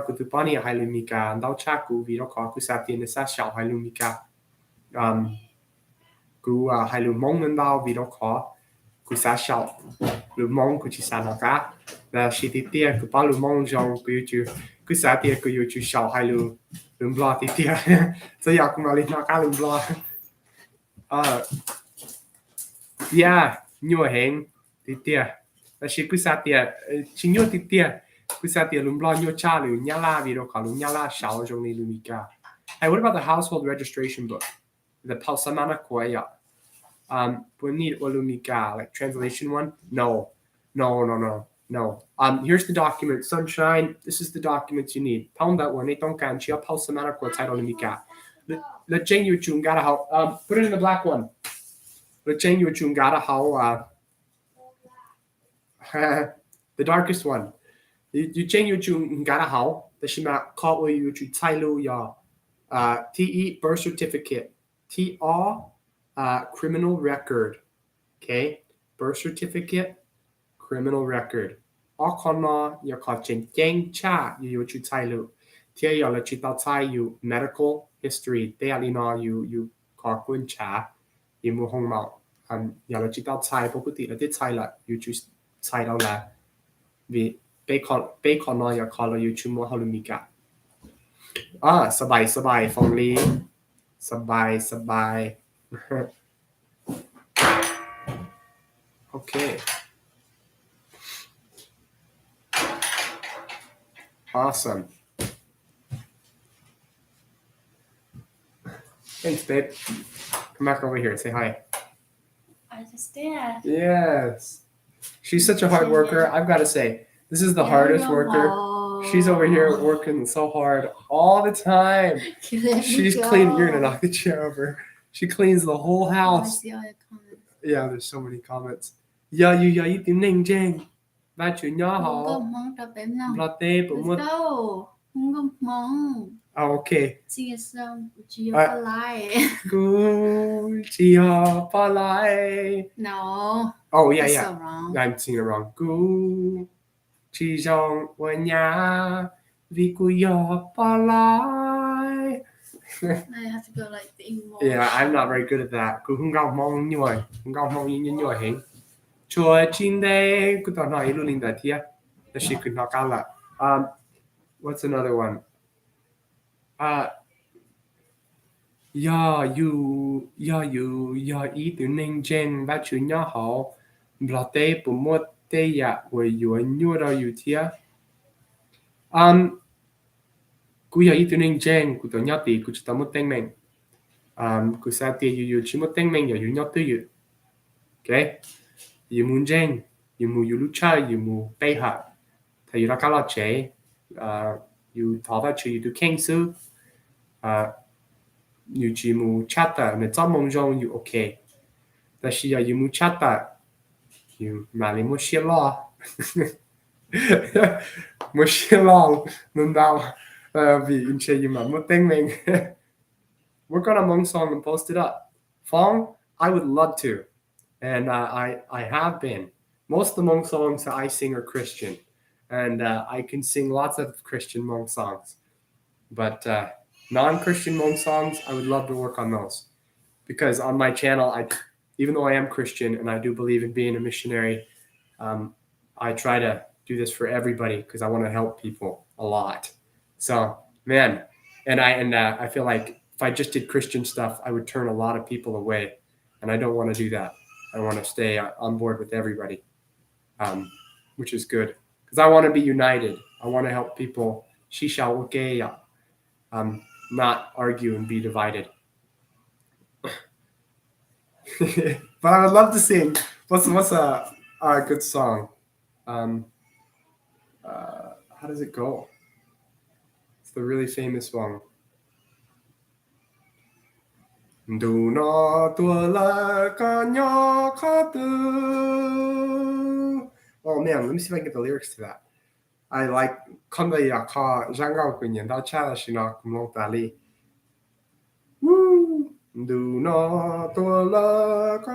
กูตัวป้อนเนี่ยให้ลูมีการดาวชากูวิโรคกูสาเปียในซาชาวให้ลูมีการกูให้ลูมองนั่นดาววิโรคกูสาชาวลูมองกูจิสานกะแล้วชิติเตียกูป้าลูมองจงกูอยู่จูกูสาเปียกูอยู่จูชาวให้ลูบลอติเตียจะอยากกูมาลินากาลูบลอyeah ยัวเฮงติเตียแล้วชิกูสาเตียชิยัวติเตียกูสาเตียลูบลอยัวชาลูญาลาวิโรคลูญาลาชาวจงในลูมิกา Hey what about the household registration book the pausamana koya we need olumika like translation one no here's the document sunshine this is the documents you need pound that one don't can chia pausamana ko title olumika let jeng yu chung gotta how put it in the black one let jeng yu chung gotta how the darkest one you jeng yu chung gotta how the shima call you chu tailu ya te birth certificate tr criminal record okay birth certificate criminal record ออกคนนอยากขอเจนแจ้งชาอยู่ชุดไทยลูเที่ยวอยากชุดต่อไทยอยู่ medical history เที่ยวลีนออยู่ขอคุณชาอยู่มือห้องเมาอยากชุดต่อไทยปกติเราที่ไทยละอยู่ชุดไทยเราละวิเป้คนนอยากขอเราอยู่ชุดมือฮารุมิกะสบายฟองลีสบาย okay awesome thanks babe come back over here and say hi I just did. yes she's such a hard worker I've got to say this is the hardest worker she's over here working so hard all the time she's cleaning you're gonna knock the chair over she cleans the whole house yeah there's so many comments yeah you tiếng nền trên ba chữ nhỏ họ là tê của một Oh, okay. Sing a song. Geopalai. Gu chia pa lai. No. Oh, yeah, That's yeah. so wrong. I'm singing it wrong. Gu chi zong wen ya vi gu ya pa lai. I have to go like the emotion. Yeah, I'm not very good at that. Gu hung gao mong nhoi. Hung gao mong yin nhoi hing. Chua chin day. Gu tao nói lu linh da tia. That she could knock out. What's another one? Ya ý từ nên gen và chữ nhỏ hậu bỏ tê bù mốt tê ya với yu nhua ra yu tia cú ya ý từ nên gen cú tao nhỏ tì cú chỉ tao một tên mình cú sa tì yu chỉ một tên mình ya yu nhỏ tư yu okay yu muốn gen yu mu yu lu cha yu mu bay hạ thầy yu ra cá lọt chế yu thọ vào chữ yu du keng sư yu chỉ mu chata nên trong mong rong yu okay 但是要有木恰达，有买了木些啦，木些啦，能到比以前有买木丁名。We're gonna Hmong song and post it up. Fong, I would love to, and I have been. Most of the Hmong songs that I sing are Christian, and I can sing lots of Christian Hmong songs. But non-Christian Hmong songs, I would love to work on those, because on my channel, even though I am Christian and I do believe in being a missionary, I try to do this for everybody because I want to help people a lot. So, man, and I feel like if I just did Christian stuff, I would turn a lot of people away, and I don't want to do that. I want to stay on board with everybody, which is good because I want to be united. I want to help people. Not argue and be divided. But I would love to sing. What's a good song? How does it go? It's the really famous one. Do not like Oh man, let me see if I can get the lyrics to that. I like Woo! Do not like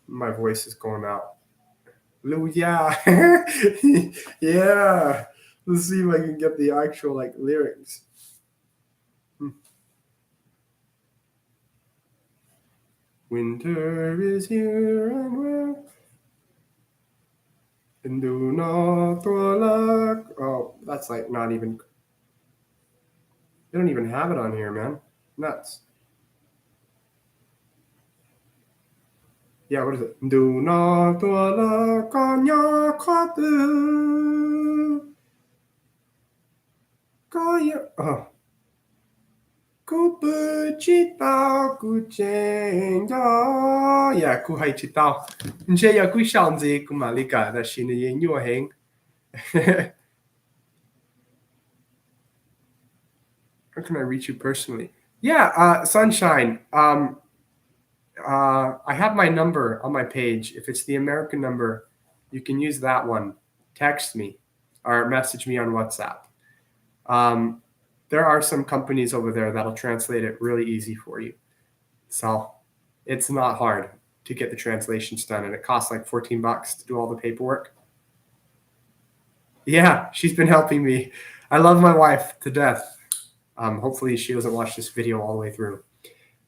my voice is going out. Yeah. Yeah. Let's see if I can get the actual lyrics. Winter is here and we're and do not like. Oh, that's not even. They don't even have it on here, man. Nuts. Yeah, what is it? Do not like oh. Yeah, 佢係知道，而且有佢上次佢馬里卡的新的音樂型。How can I reach you personally? Yeah, Sunshine. I have my number on my page. If it's the American number, you can use that one. Text me or message me on WhatsApp. There are some companies over there that'll translate it really easy for you. So it's not hard to get the translations done, and it costs like $14 to do all the paperwork. Yeah, she's been helping me. I love my wife to death. Hopefully she doesn't watch this video all the way through.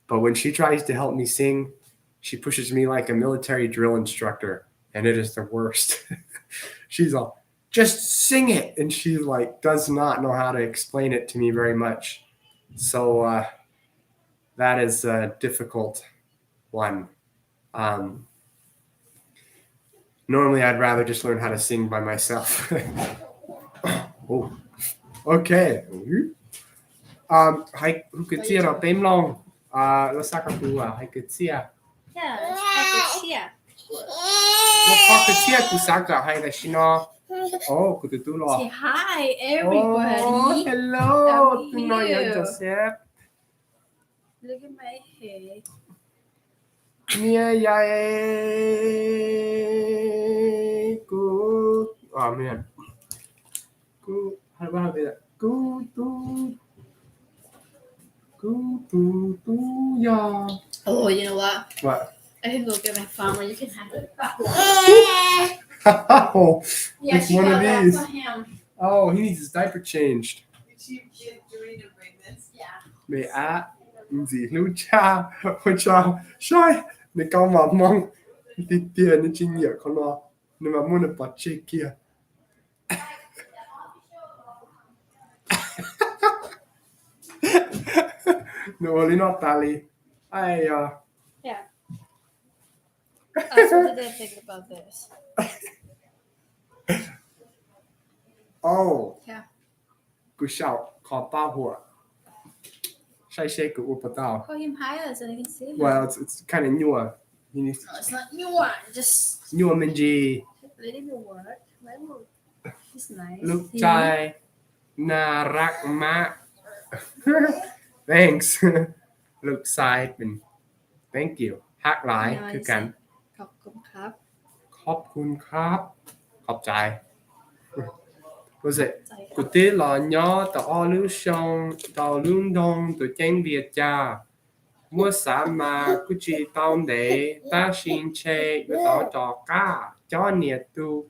But when she tries to help me sing, she pushes me like a military drill instructor, and it is the worst. She's all, just sing it. And she does not know how to explain it to me very much. So that is a difficult one. Normally I'd rather just learn how to sing by myself. Oh, okay. Hay could see it on Bim Long. Let's talk about I could see it. Yeah, let's cheer. What could see it to Saka? Hi, that she know. Oh, could do Say hi, everybody. Oh, hello. I'm To know you, here. Joseph. Look at my hair. Yeah, good. Oh man. Gu, how do I do that? Gu, tu, ya. Oh, you know what? What? I can go get my farmer. You can have it. Oh, Yeah, it's she one of got that these. for him. Oh, he needs his diaper changed. Did you get Doreen to bring this? Yeah. Mẹ á, gì lưu cha, ôi cha, sai, mẹ cao mà mong, đi tiền nó chỉ nhiều con nó, nhưng mà muốn là bắt chế kia. No, li not tali. Ai, Yeah. So what did I think about this? oh, Yeah. cú shout, khó bao hùa. Sai xe của ua bắt tao. Call him higher so they can see him. Well, it's kind of newer. He needs No, it's not new one. Just newer Minji. let him work. Let him work. He's nice. Look, See? chai, na rak ma. Thanks. Look side and thank you. Hack lie, Nice. คือกัน ขอบคุณครับ ขอบคุณครับ ขอบใจ Was it ใจ กูตีหล่อnhỏต่อlưu sôngต่อlưu đông tổ tranh Việt cha mua xã màกูchỉ tao để ta xin chê yo tao trò cá cho nhiệt tu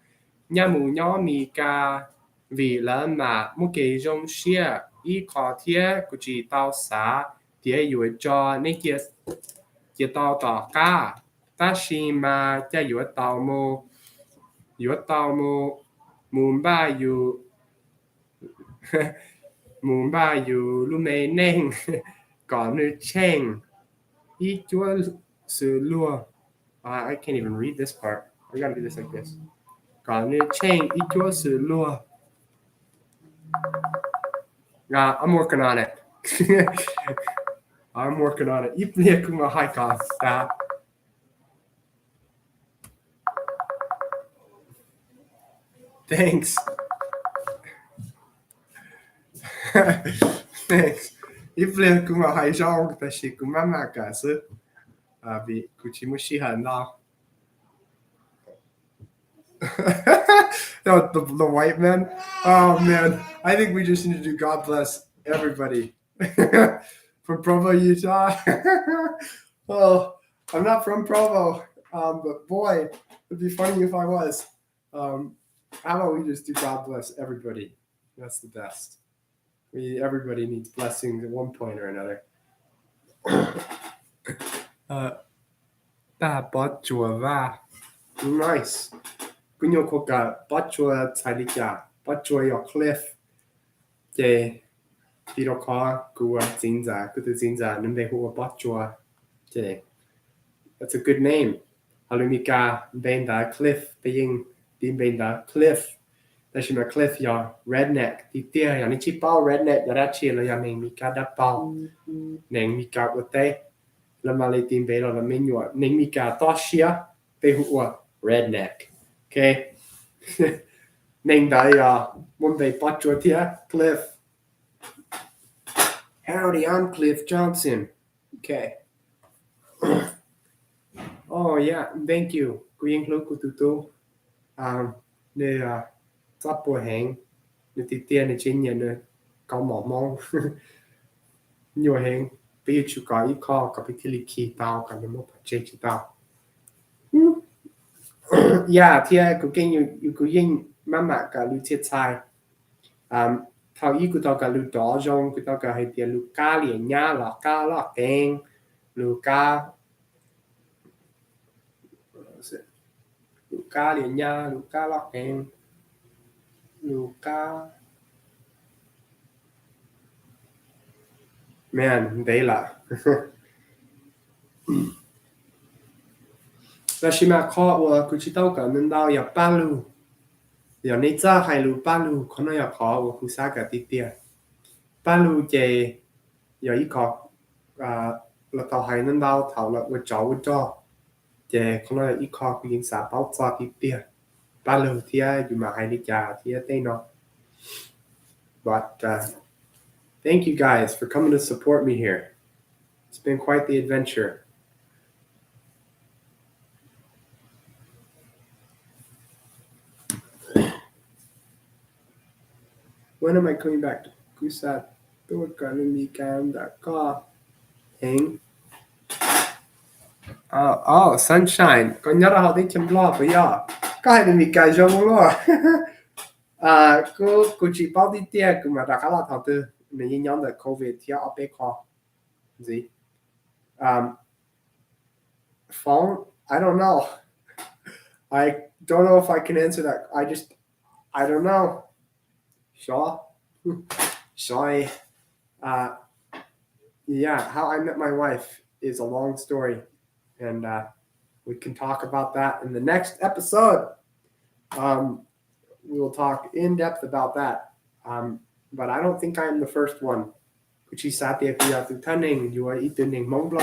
nhà mù nhỏ mì ca vì lỡ mà mua cái rong xia ý khó thiêกูchỉ tao xã thiê yo cho nên kia kia tao trò cá ta xin mà cha yo tao mù mù ba yo muốn baอยู่รู้ไหมเน่ง ก่อนนึกเช่งอีจัวสื่อลัว I can't even read this part I gotta do this like this ก่อนนึกเช่งอีจัวสื่อลัว I'm working on it I'm working on it อีเปลี่ยนขึ้นมาให้ก่อนตา Thanks Thanks. If le cũng là hay rong, ta chỉ cũng mang mà cả sự. Vì cũng chỉ muốn xí hận nào. No, the white man. Oh man, I think we just need to do God bless everybody from Provo, Utah. Oh, I'm not from Provo, but boy, it'd be funny if I was. How about we just do God bless everybody? That's the best. Everybody needs blessings at one point or another. Ta bot chua va. Nice. Kunyo koka bot chua tsalika. Bot chua your cliff. Je. Piro ka kuwa zinza. Kutu zinza. Numbe hua bot chua. Je. That's a good name. Halumika benda cliff. Being dim benda cliff. แต่ชิมา cliff ยอ redneck ที่เตี้ยอย่างนี้ชิเป้า redneck อย่าได้เชียร์เลยอย่างนี้มีการดับเป้าเน่งมีการอุดเต้แล้วมาเลยทีมเบลเราไม่หยวดเน่งมีการต่อเชียร์ไปหัว redneck โอเค เน่งได้มันไปปัดจัวเตี้ย cliff howdy I'm Cliff Johnson okay oh yeah thank you กูยังรู้กูตู้เนี่ยซับปัวแหงในติเตียในชิ้นเนี่ยเนี่ยเกาหมอมองอยู่แหงไปอยู่ชุกอีกข้อกับไปที่ลิขีตาวกันในมุกเจจิตาวอย่าที่กูเก่งอยู่กูยิ่งมากับลูกเทียชายเท่าอีกูต้องกับลูกดอจงกูต้องกับให้เตียลูกกาเหลี่ยญาหลอกกาหลอกแกงลูกกาเหลี่ยญาลูกกาหลอกแกงLuca Man, they la. Là khi mà khó của cụ chỉ tao cả nên đau ya ba lu. Giờ này ra hai lu ba lu, có nó ya khó của cụ sa cả tí tia. Ba lu chè giờ ý khó là tao hai nên đau thảo là của cháu cho. Chè có nó ý khó của những xã báo cho tí tia. Ba lu thì dù mà hai đi chà thì tên nó. But thank you guys for coming to support me here. It's been quite the adventure. When am I coming back? Cú sa tôi cần đi cam đã có hẹn. Sunshine. Có nhớ là họ đi chăm lo bây giờ. Có hay đi cài trong lo. Cô chỉ bảo đi tiệc mà đã khá là thằng tư. Mình nhớ là COVID thì ở bên khó. Gì? Phone? I don't know. I don't know if I can answer that. I don't know. Sure. Sorry. Yeah, how I met my wife is a long story, and we can talk about that in the next episode. We will talk in depth about that. But I don't think I'm the first one. Kuchi satia kuya tu taning you are eating Hmong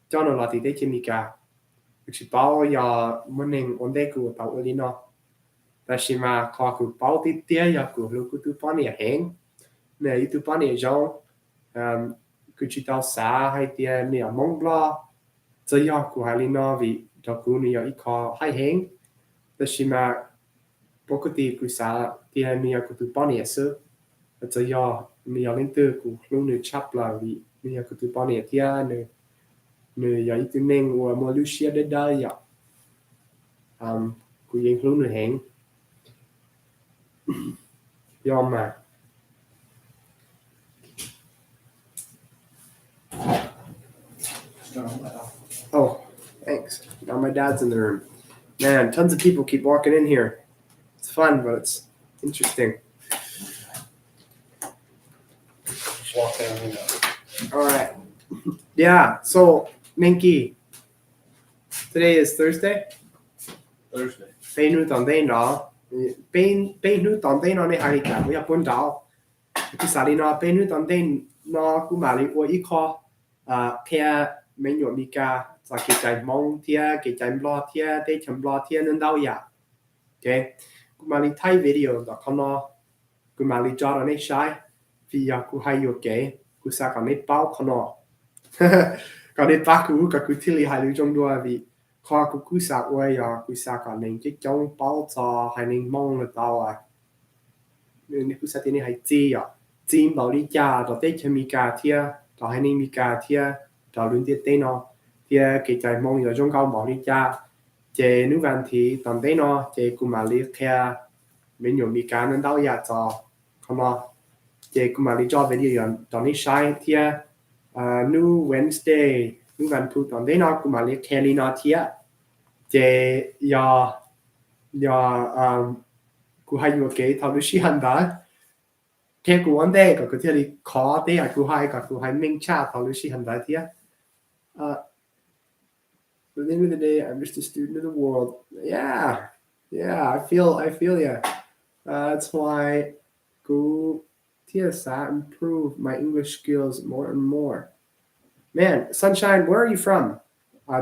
cho nó là thì đấy chỉ cả kuchi bao ya morning on day ku tao uli no ta shima kho ku bao ti tia ya ku lu ku tu pani heng ne tu pani jong kuchi tao sa hai tia ni Hmong cho ya ku hai li no vi cho ku ni ya I kho hai heng ta shima pokoti ku sa tia ni ya ku tu pani su cho ya ni ya linh tư ku lu ni chap la vi ni ya ku tu pani tia ne người dạy tụi mình và Malaysia đến đây ạ của dân hướng người hẹn do mà oh thanks now my dad's in the room man tons of people keep walking in here it's fun but it's interesting Walk down the window. all right yeah so Minky today is Thursday Thursday. bên nuôi tòn tên đó bên nuôi tòn tên nó này hay cả với Japan đảo cái sao đi nó bên nuôi tòn tên nó cũng mà đi qua ít kho theo mấy nhóm Miskas và cái trái mong theo cái trái lo theo để chấm lo theo nên đâu vậy ok cũng mà đi thay video đó con nó cũng mà đi cho nó này sai vì cũng hay nhiều cái cũng sao còn này bao con nó còn này bao cũng thi lý hay lưu trong đua vì kho của cú sa quay cú sa cả nên cái trong bao cho hay nên mong là tao nên cú sa tiền này hay chi bảo đi cha đó tết cho Miskas thia đó hay nên Miskas thia đó luôn tiết tết nó thia cái trái mong ở trong cao bảo đi cha chế nước văn thì tầm tết nó chế cú mà đi theo mình dùng Miskas nên đâu ya cho không nó chế cú mà đi cho về đi đó ní sai thia new Wednesday nước văn thu tầm tết nó cú mà đi theo đi nó thia chế cú hay nhiều cái thao được hành đó theo cú vấn đề có thể đi khó thế cú hay minh cha thao được hành đó thì at the end of the day I'm just a student of the world yeah I feel yeah that's why cú improve my English skills more and more man Sunshine where are you from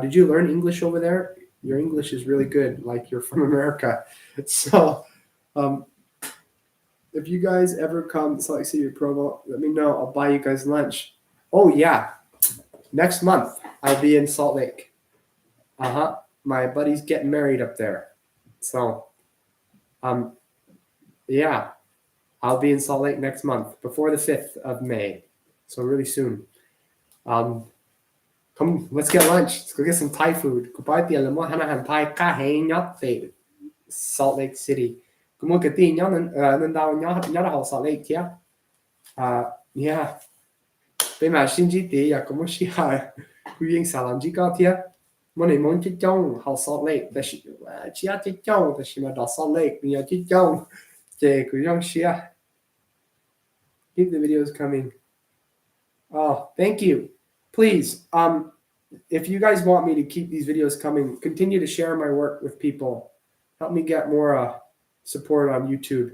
did you learn English over there your English is really good like you're from America so if you guys ever come to Salt Lake City or Provo let me know I'll buy you guys lunch oh yeah next month I'll be in Salt Lake my buddy's getting married up there so yeah I'll be in Salt Lake next month before the 5th of May so really soon come let's get lunch let's go get some Thai food goodbye tiền là mua hàng Thai cá hẹn nhót về Salt Lake City có mua cái tiền nhót nên đâu nhót ở Salt Lake chứ yeah bên mà xin chỉ tiền có mua xí hà quy viên sản làm gì có thế mua này muốn chỉ trong học Salt Lakeแต่chỉ chỉ trongแต่chỉ mà đọc Salt Lake nhiều chỉ trong chế cứ trong xí keep the videos coming oh thank you please if you guys want me to keep these videos coming continue to share my work with people help me get more support on YouTube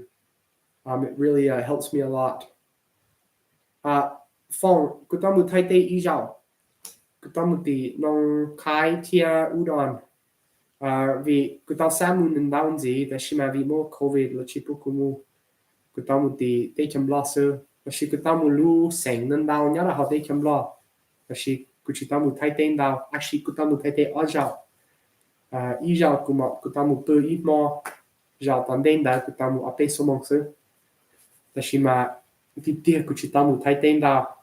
it really helps me a lot Phong cứ tao một thay tây ý giàu cứ tao một tí nông khai thia udon vì cứ tao sáng muốn nên đau gìแต่ชิมาvì mua COVID là chỉ buộc mua cứ tao một tí tây chăm lo sơ và chỉ cứ tao một lu sành nên đau nhớ là họ tây chăm lo và chỉ cứ chỉ tao một thay tây đau actually cứ tao một thay tây ở giàu ý giàu cứ tao một bữa ít mò giàu toàn đen đã cứ tao một ở tây số mong sơ là shi mà tiếp tia của chị tao một thay tên đào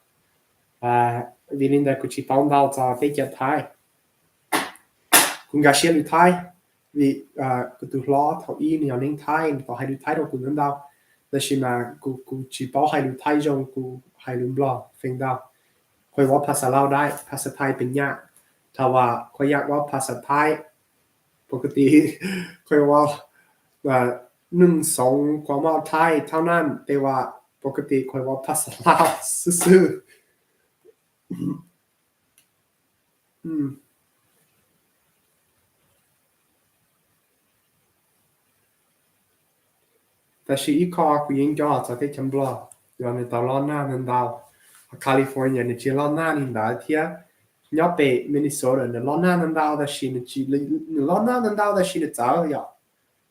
vì linh đã của chị tao đào cho thế chặt thái cũng gà xe lưu thái vì của tụi lo thầu y nhiều nên thái và hai lưu thái đâu cũng đào là shi mà của chị bảo hai lưu thái trong của hai lưu blo phèn đào khơiว่าภาษาลาวได้ภาษาไทยเป็นยากถ้าว่าขอยอยากว่าภาษาไทยปกติขอยว่า1 2ความว่าไทยเท่านั้นแต่ว่าปกติขอยว่าภาษาลาวซื่อแต่ชีอีคอกูยังจอดจะที่จำบลอย้อนในตอนร้อนหน้านันดาวแคลิฟอร์เนียในชีร้อนหน้านินดาเทียย้อนไปมินนิโซตาในร้อนหน้านันดาวแต่ชีในชีในร้อนหน้านันดาวแต่ชีในเจ้าอย่า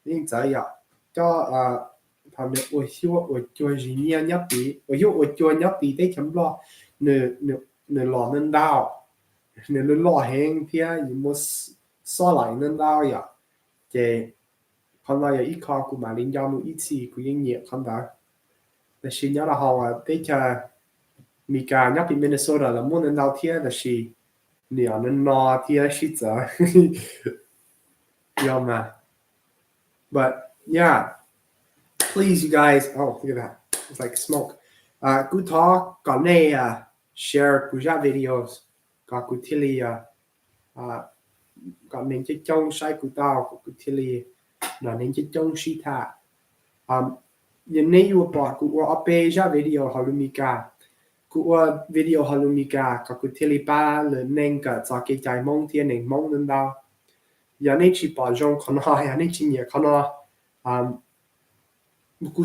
ยิ่งเจ้าอย่าก็ทำในโอ้ยชัวโอ้ยจัวจีเนียยับปีโอ้ยโอ้ยจัวยับปีได้จำบลอในร้อนนันดาวในร้อนแห้งเทียยิ่งมัวซ้อไหลนันดาวอย่าเจ看到有一考古马林教路一次古英业看到，但是有的好啊，这个米家那边Minnesota了，没能到天的是，你要能拿天是走，要吗？But yeah, please you guys. Oh, look at that. It's like smoke. Good talk. Got nay share kuja videos. Got good tilly got nên chơi trong sai cụ tao good tilly. Nó nên chỉ trong suy thà những này yêu bỏ cụ ở bên ra video Halumika cụ ở video Halumika các cụ thiết ba lên nên cả cho cái trái mong thiên nên mong nên đâu giờ này chỉ bỏ trong con hoa giờ này chỉ nhẹ con hoa cụ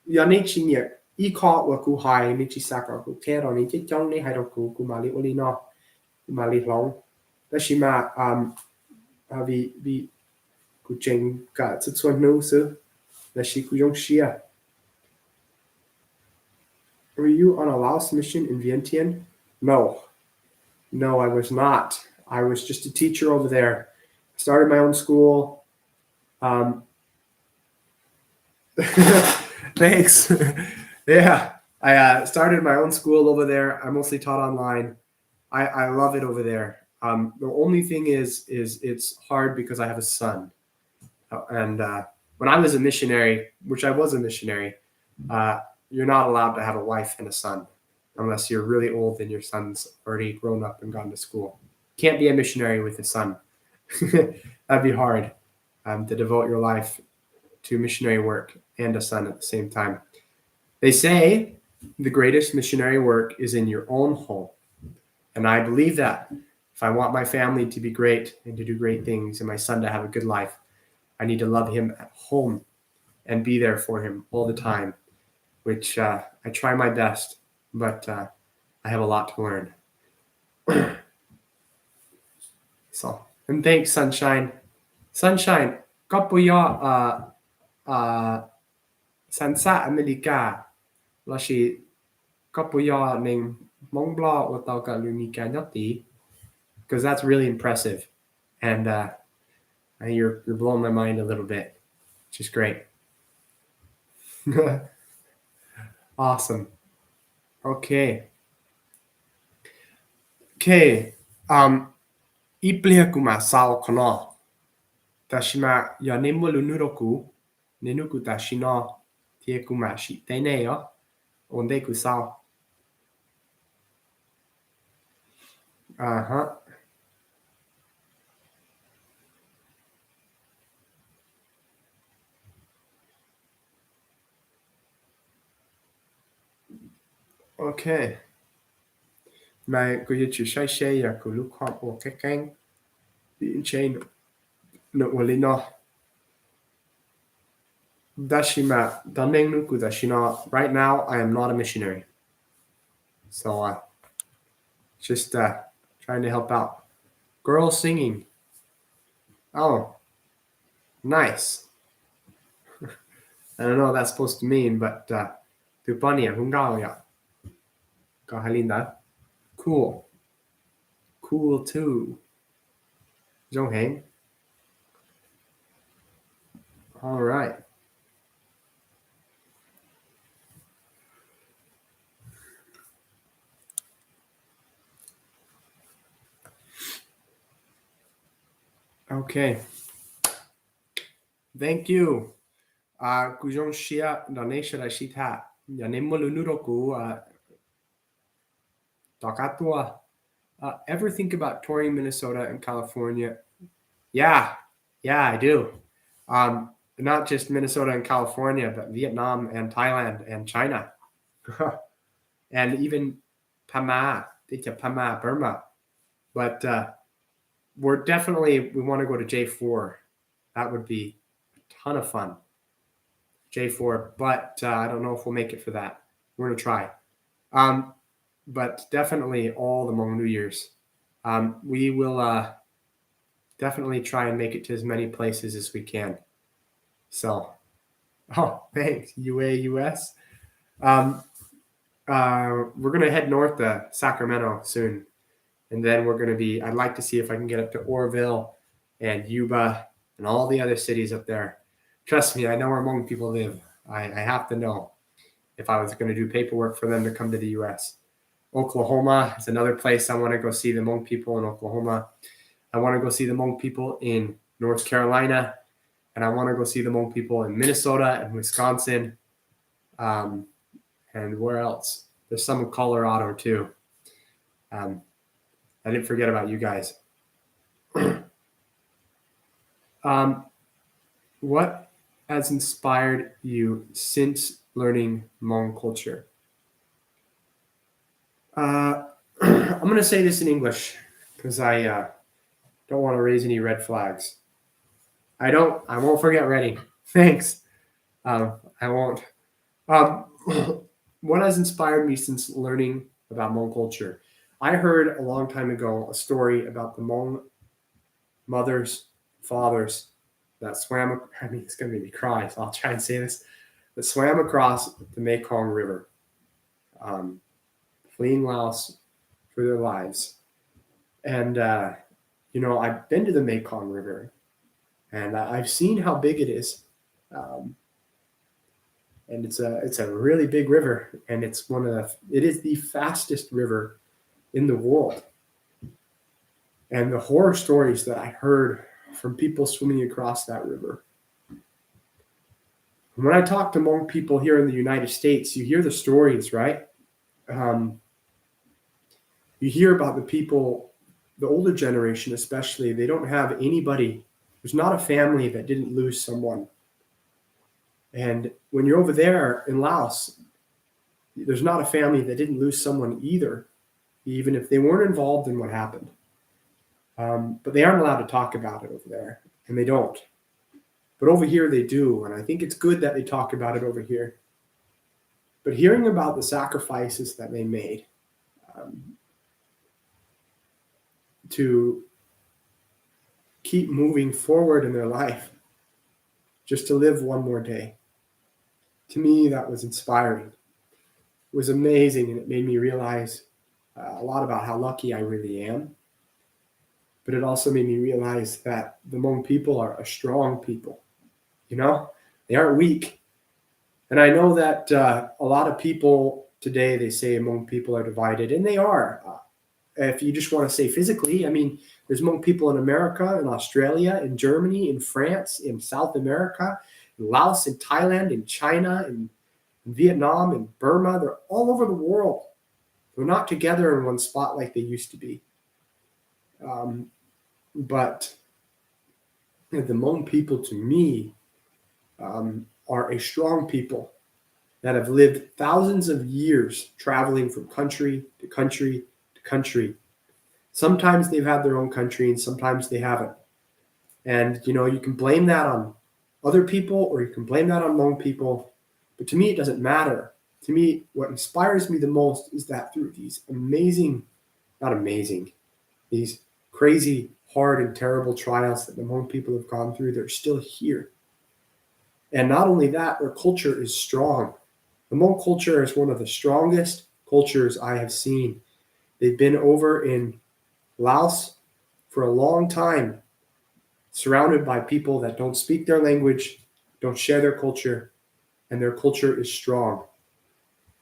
giờ này chỉ nhẹ ý khó và cụ hai mình chỉ sao cụ theo rồi nên chỉ trong này hai đầu cụ mà li olino mà li long đó chỉ mà vì cụ chênh cả chút xuân nấu sư là she cụ dùng xia. Were you on a Laos mission in Vientiane? No, I was not. I was just a teacher over there. I started my own school. Thanks. Yeah, I started my own school over there. I mostly taught online. I love it over there. The only thing is it's hard because I have a son. And when I was a missionary, which I was a missionary, you're not allowed to have a wife and a son unless you're really old and your son's already grown up and gone to school. Can't be a missionary with a son. That'd be hard to devote your life to missionary work and a son at the same time. They say the greatest missionary work is in your own home. And I believe that. If I want my family to be great and to do great things and my son to have a good life, I need to love him at home and be there for him all the time, which I try my best, but I have a lot to learn. So, and thanks, Sunshine. Sunshine, kapuya sansa Amilikas, lashi kapuya ning mongbla otauka lumika nyati, because that's really impressive. And you're blowing my mind a little bit, which is great. Awesome. Okay. Iplia kuma sao kono. Tashima ya nemo lunuroku. Nenuku tashino tie kuma shi tene yo. Onde ku sao. Uh-huh. Okay. Mà cô yêu chủ sai xe ya cô lúc họ ở cái cánh bị chain nó oli nó Dashima daneng nuku dashino. Right now I am not a missionary. So just trying to help out. Girl singing. Oh, nice. I don't know what that's supposed to mean, but Tupania Hungalia. Kahalinda. Cool. Cool too. Jongheng. All right. Okay. Thank you. Kujong Shia Danesha Rashita. Yanemolunuroku Takatua. Ever think about touring Minnesota and California? Yeah, I do. Not just Minnesota and California, but Vietnam and Thailand and China. And even Burma. But we want to go to J4. That would be a ton of fun. J4, but I don't know if we'll make it for that. We're going to try. But definitely all the Hmong New Years. We will definitely try and make it to as many places as we can. So, thanks, US. We're going to head north to Sacramento soon. And then we're going to be, I'd like to see if I can get up to Orville and Yuba and all the other cities up there. Trust me, I know where Hmong people live. I have to know if I was going to do paperwork for them to come to the U.S. Oklahoma is another place I want to go see the Hmong people in Oklahoma. I want to go see the Hmong people in North Carolina. And I want to go see the Hmong people in Minnesota and Wisconsin. And where else? There's some in Colorado too. I didn't forget about you guys. What has inspired you since learning Hmong culture? I'm going to say this in English because I don't want to raise any red flags. I won't forget ready. Thanks. I won't. What has inspired me since learning about Hmong culture? I heard a long time ago a story about the Hmong mothers, fathers that swam. It's going to make me cry, so I'll try and say this. That swam across the Mekong River, fleeing Laos for their lives. And, I've been to the Mekong River, and I've seen how big it is. And it's a really big river, and it is the fastest river in the world. And the horror stories that I heard from people swimming across that river. When I talk to Hmong people here in the United States, you hear the stories, right? You hear about the people, the older generation especially, they don't have anybody. There's not a family that didn't lose someone. And when you're over there in Laos, there's not a family that didn't lose someone either, even if they weren't involved in what happened. But they aren't allowed to talk about it over there, and they don't. But over here they do, and I think it's good that they talk about it over here. But hearing about the sacrifices that they made to keep moving forward in their life, just to live one more day, to me that was inspiring. It was amazing, and it made me realize a lot about how lucky I really am. But it also made me realize that the Hmong people are a strong people. They aren't weak. And I know that a lot of people today, they say Hmong people are divided, and they are. If you just want to say physically, there's Hmong people in America, in Australia, in Germany, in France, in South America, in Laos, in Thailand, in China, in Vietnam, in Burma. They're all over the world. They're not together in one spot like they used to be. But the Hmong people, to me, are a strong people that have lived thousands of years traveling from country to country to country. Sometimes they've had their own country, and sometimes they haven't. And, you can blame that on other people, or you can blame that on Hmong people. But to me, it doesn't matter. To me, what inspires me the most is that through these these crazy, hard, and terrible trials that the Hmong people have gone through, they're still here. And not only that, their culture is strong. The Hmong culture is one of the strongest cultures I have seen. They've been over in Laos for a long time, surrounded by people that don't speak their language, don't share their culture, and their culture is strong.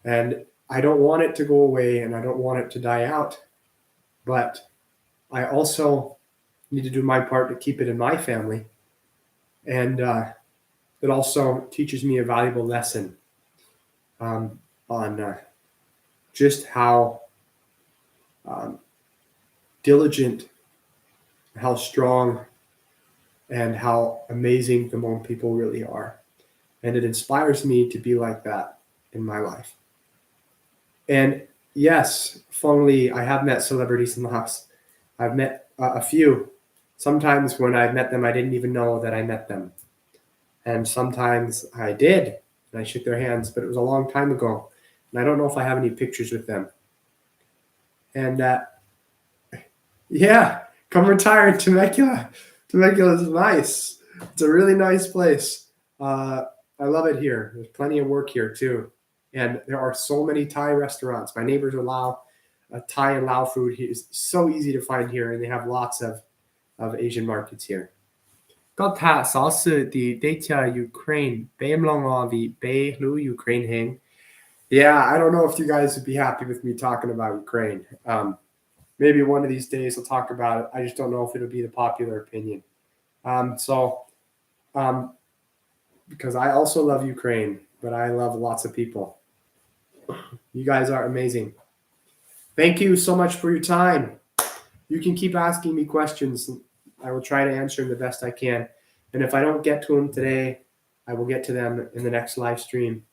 And I don't want it to go away, and I don't want it to die out. But I also need to do my part to keep it in my family. And it also teaches me a valuable lesson on just how diligent, how strong, and how amazing the Hmong people really are. And it inspires me to be like that in my life. And yes, funnily, I have met celebrities in Laos. I've met a few. Sometimes when I've met them, I didn't even know that I met them. And sometimes I did, and I shook their hands, but it was a long time ago. And I don't know if I have any pictures with them. And yeah, come retire in Temecula. Temecula is nice. It's a really nice place. I love it here. There's plenty of work here too. And there are so many Thai restaurants. My neighbors are Lao. Thai and Lao food is so easy to find here, and they have lots of Asian markets here. ก็ถ้าสอสื่อที่ได้เจอ Ukraine เปมลองรอวีเปรู้ Ukraine เฮง Yeah, I don't know if you guys would be happy with me talking about Ukraine. Maybe one of these days I'll talk about it. I just don't know if it'll be the popular opinion. Because I also love Ukraine, but I love lots of people. You guys are amazing. Thank you so much for your time. You can keep asking me questions. I will try to answer them the best I can. And if I don't get to them today, I will get to them in the next live stream.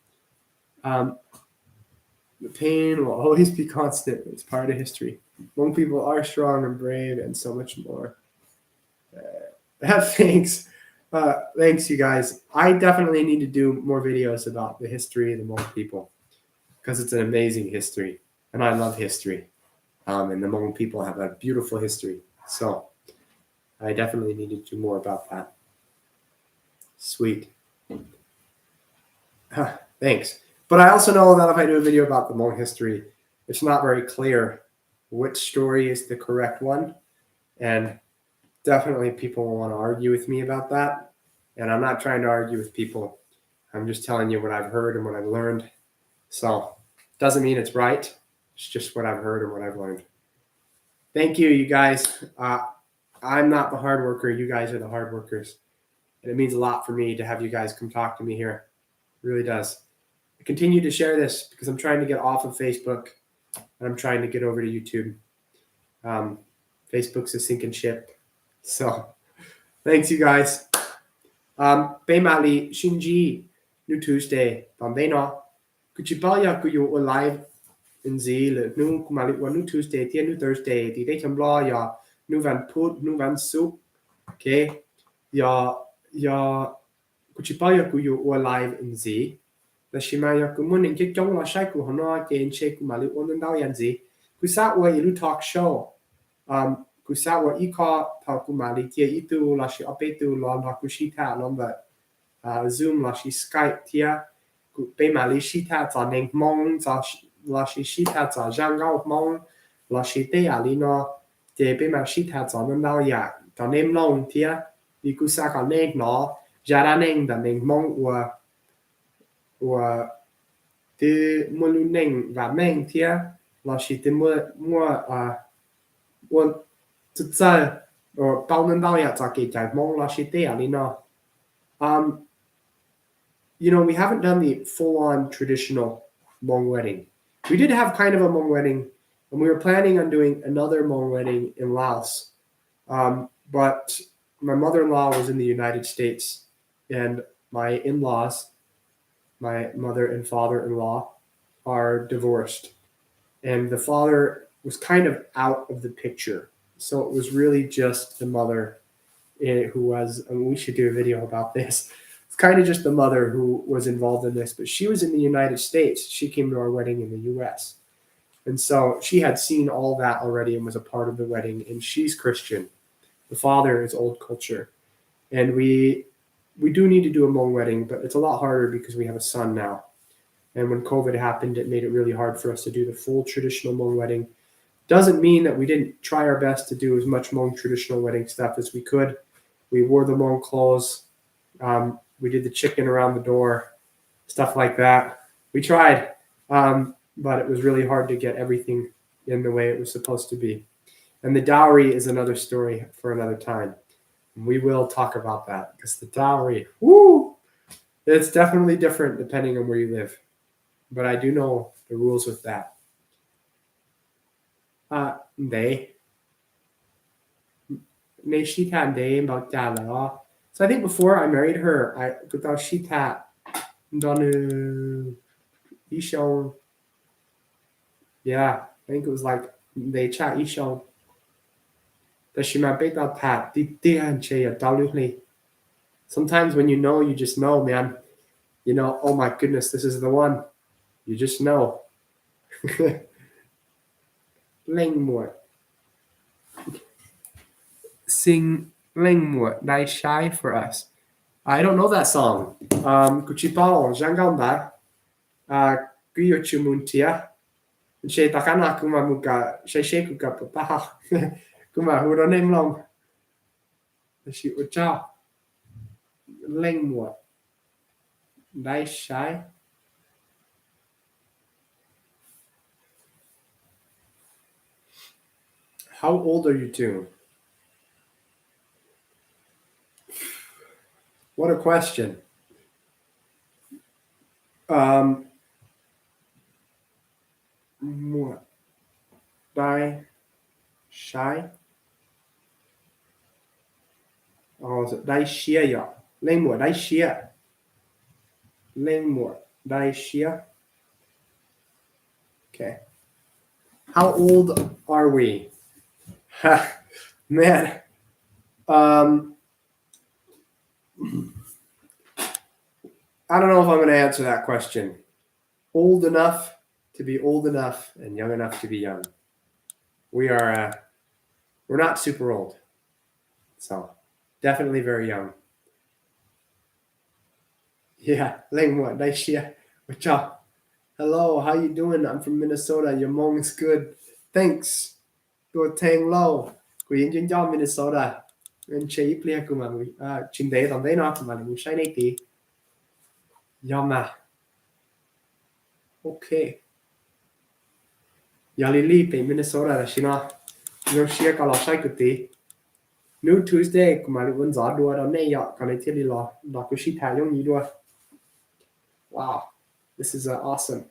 The pain will always be constant. It's part of history. Hmong people are strong and brave and so much more. Thanks. Thanks, you guys. I definitely need to do more videos about the history of the Hmong people because it's an amazing history. And I love history. And the Hmong people have a beautiful history. So I definitely need to do more about that. Sweet. Thanks. But I also know that if I do a video about the Hmong history, it's not very clear which story is the correct one. And definitely people will want to argue with me about that. And I'm not trying to argue with people. I'm just telling you what I've heard and what I've learned. So doesn't mean it's right. It's just what I've heard and what I've learned. Thank you, you guys. I'm not the hard worker. You guys are the hard workers. And it means a lot for me to have you guys come talk to me here. It really does. I continue to share this because I'm trying to get off of Facebook and I'm trying to get over to YouTube. Facebook's a sinking ship. So thanks, you guys. Mali Shinji, New Tuesday. Bambeno. Kuchipaya kuyu live in Z. Nu Kumali New Tuesday, New Thursday. Day Chambla, New Van Put, New Van Soup. Okay. Ya Kuchipaya kuyu live in Z. La shimaya kumunin ke jong la shai ku hono jen che ku mali onan dao yan zi ku sa wa ilu talk show ku sa wa ika ta ku mali tie itu la shi apetu la ku shita lomba zoom la shi skype tia ku pe mali shita za neng mong za la shi shita za jang gao mong la shi te ali no te pe ma shita za nan dao ya ta nem long tia ni ku sa ka neng no jara neng da neng mong wa te mulu neng va meng tia la shi te mo wa tsa or bao nan dao ya za ke jai mong la shi te ali no we haven't done the full-on traditional Hmong wedding. We did have kind of a Hmong wedding, and we were planning on doing another Hmong wedding in Laos. But my mother-in-law was in the United States, and my in-laws, my mother and father-in-law, are divorced. And the father was kind of out of the picture. So it was really just the mother who was, and we should do a video about this. It's kind of just the mother who was involved in this, but she was in the United States. She came to our wedding in the US. And so she had seen all that already and was a part of the wedding. And she's Christian. The father is old culture. And we do need to do a Hmong wedding, but it's a lot harder because we have a son now. And when COVID happened, it made it really hard for us to do the full traditional Hmong wedding. Doesn't mean that we didn't try our best to do as much Hmong traditional wedding stuff as we could. We wore the Hmong clothes. We did the chicken around the door, stuff like that. We tried, but it was really hard to get everything in the way it was supposed to be. And the dowry is another story for another time. We will talk about that because the dowry, woo, it's definitely different depending on where you live. But I do know the rules with that. They about that. So I think before I married her, I could tell she had done yeah, I think it was like they chat ishon. That she might be that pat sometimes when you know, you just know, man. You know, oh my goodness, this is the one. You just know. Lengmore. Sing Lengmore, nice shy for us. I don't know that song. Kuchipao, Jangamba. Kuyo Chumuntia. She Takana Kuma Muka, Sheshe Kuka Papa. Kuma, who don't name long. She would chow. Lengmore. Nice shy. How old are you two? What a question. What? Die shy? Oh, is it die shia ya? Lengmore, die shia. Lengmore, die shia. Okay. How old are we? Man. I don't know if I'm going to answer that question. Old enough to be old enough and young enough to be young. We're not super old. So definitely very young. Yeah, Lengmore, nice year. What's up? Hello, how you doing? I'm from Minnesota. Your Hmong is good. Thanks. Your Tang Low. Quyền trên cho Minnesota. Anh chị plia của mình trình đề tổng đấy nó của mình sai này tí. Yama. Okay. Yalili pe Minnesota là xin nó. Nó xia cả lọ sai của tí. New Tuesday của mình vẫn gió đua đó này ạ. Còn này thiết đi lọ. Đó của chị thả giống như đua. Wow. This is awesome.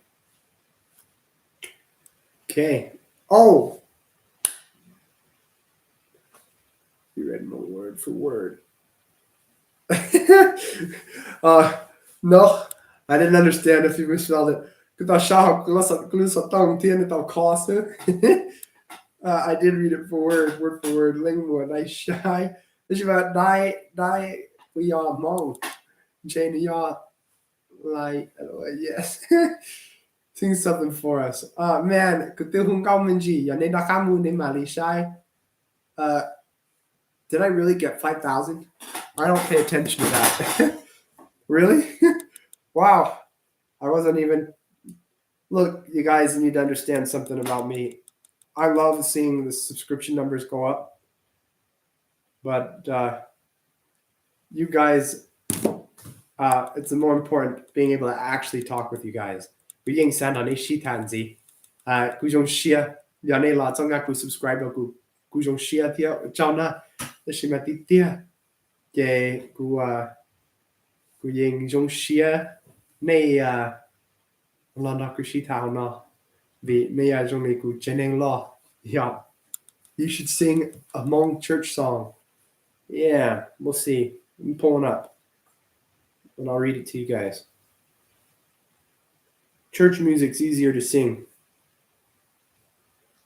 Okay. Oh. You read my word for word. No, I didn't understand if you misspelled it. I did read it for word for word. Lingua, nice shy. This is about die. We are Hmong. Jane, y'all like yes. Sing something for us. Man, did I really get 5,000? I don't pay attention to that. Really? Wow. I wasn't even. Look, you guys need to understand something about me. I love seeing the subscription numbers go up. But you guys, it's more important being able to actually talk with you guys. We getting sent on Ishitanzi. Kujong Shia, Yane La Tonga ku subscribe ku Kujong Shia Tia, Chana, the Shimati Tia, Ye ku Ying Jong Shia, Nay Lana Kushita na, the Maya Jong ku Jeneng La. Yeah. You should sing a Hmong church song. Yeah, we'll see. I'm pulling up. And I'll read it to you guys. Church music's easier to sing.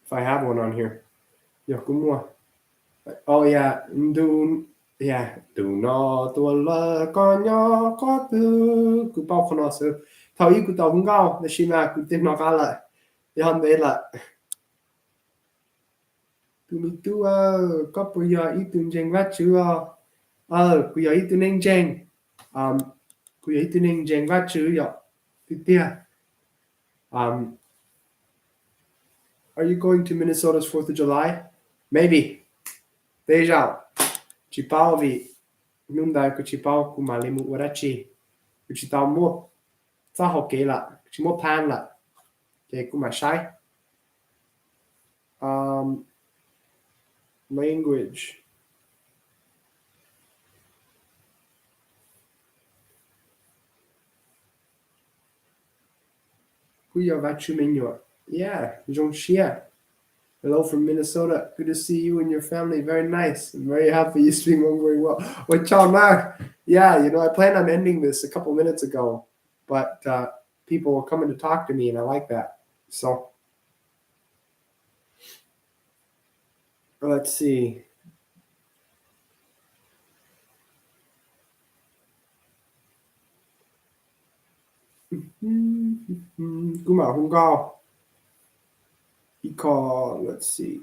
If I have one on here. Oh yeah. Do no tua la con nhỏ có tư cứ bao con nó sư thầu ý của tàu cũng cao để xin mà cứ tin nó cao lại thì hôm đấy là tụi mình tu có bây giờ ý tụi mình vắt chữ bây giờ ý tụi mình chèn bây giờ ý tụi mình chèn vắt chữ rồi thì tia are you going to Minnesota's 4th of July? Maybe. Deja. Chỉ bảo vì nung đại của chỉ bảo của mà lấy một vật chi của chỉ tao mua sao học kế là chỉ mua pan là cái của mà sai Language. Yeah, Jongxia. Hello from Minnesota. Good to see you and your family. Very nice. I'm very happy you speak Hmong very well. Yeah, I planned on ending this a couple minutes ago, but people were coming to talk to me, and I like that. So let's see. Guma Hungal. He called, let's see.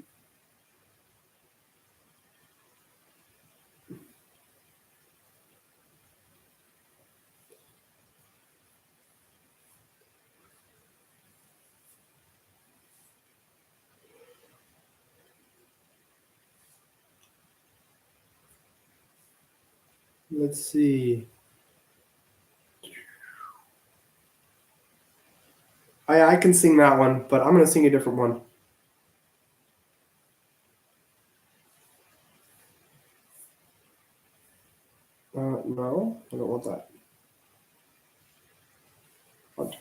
Let's see. I can sing that one, but I'm going to sing a different one. No, I don't want that. What?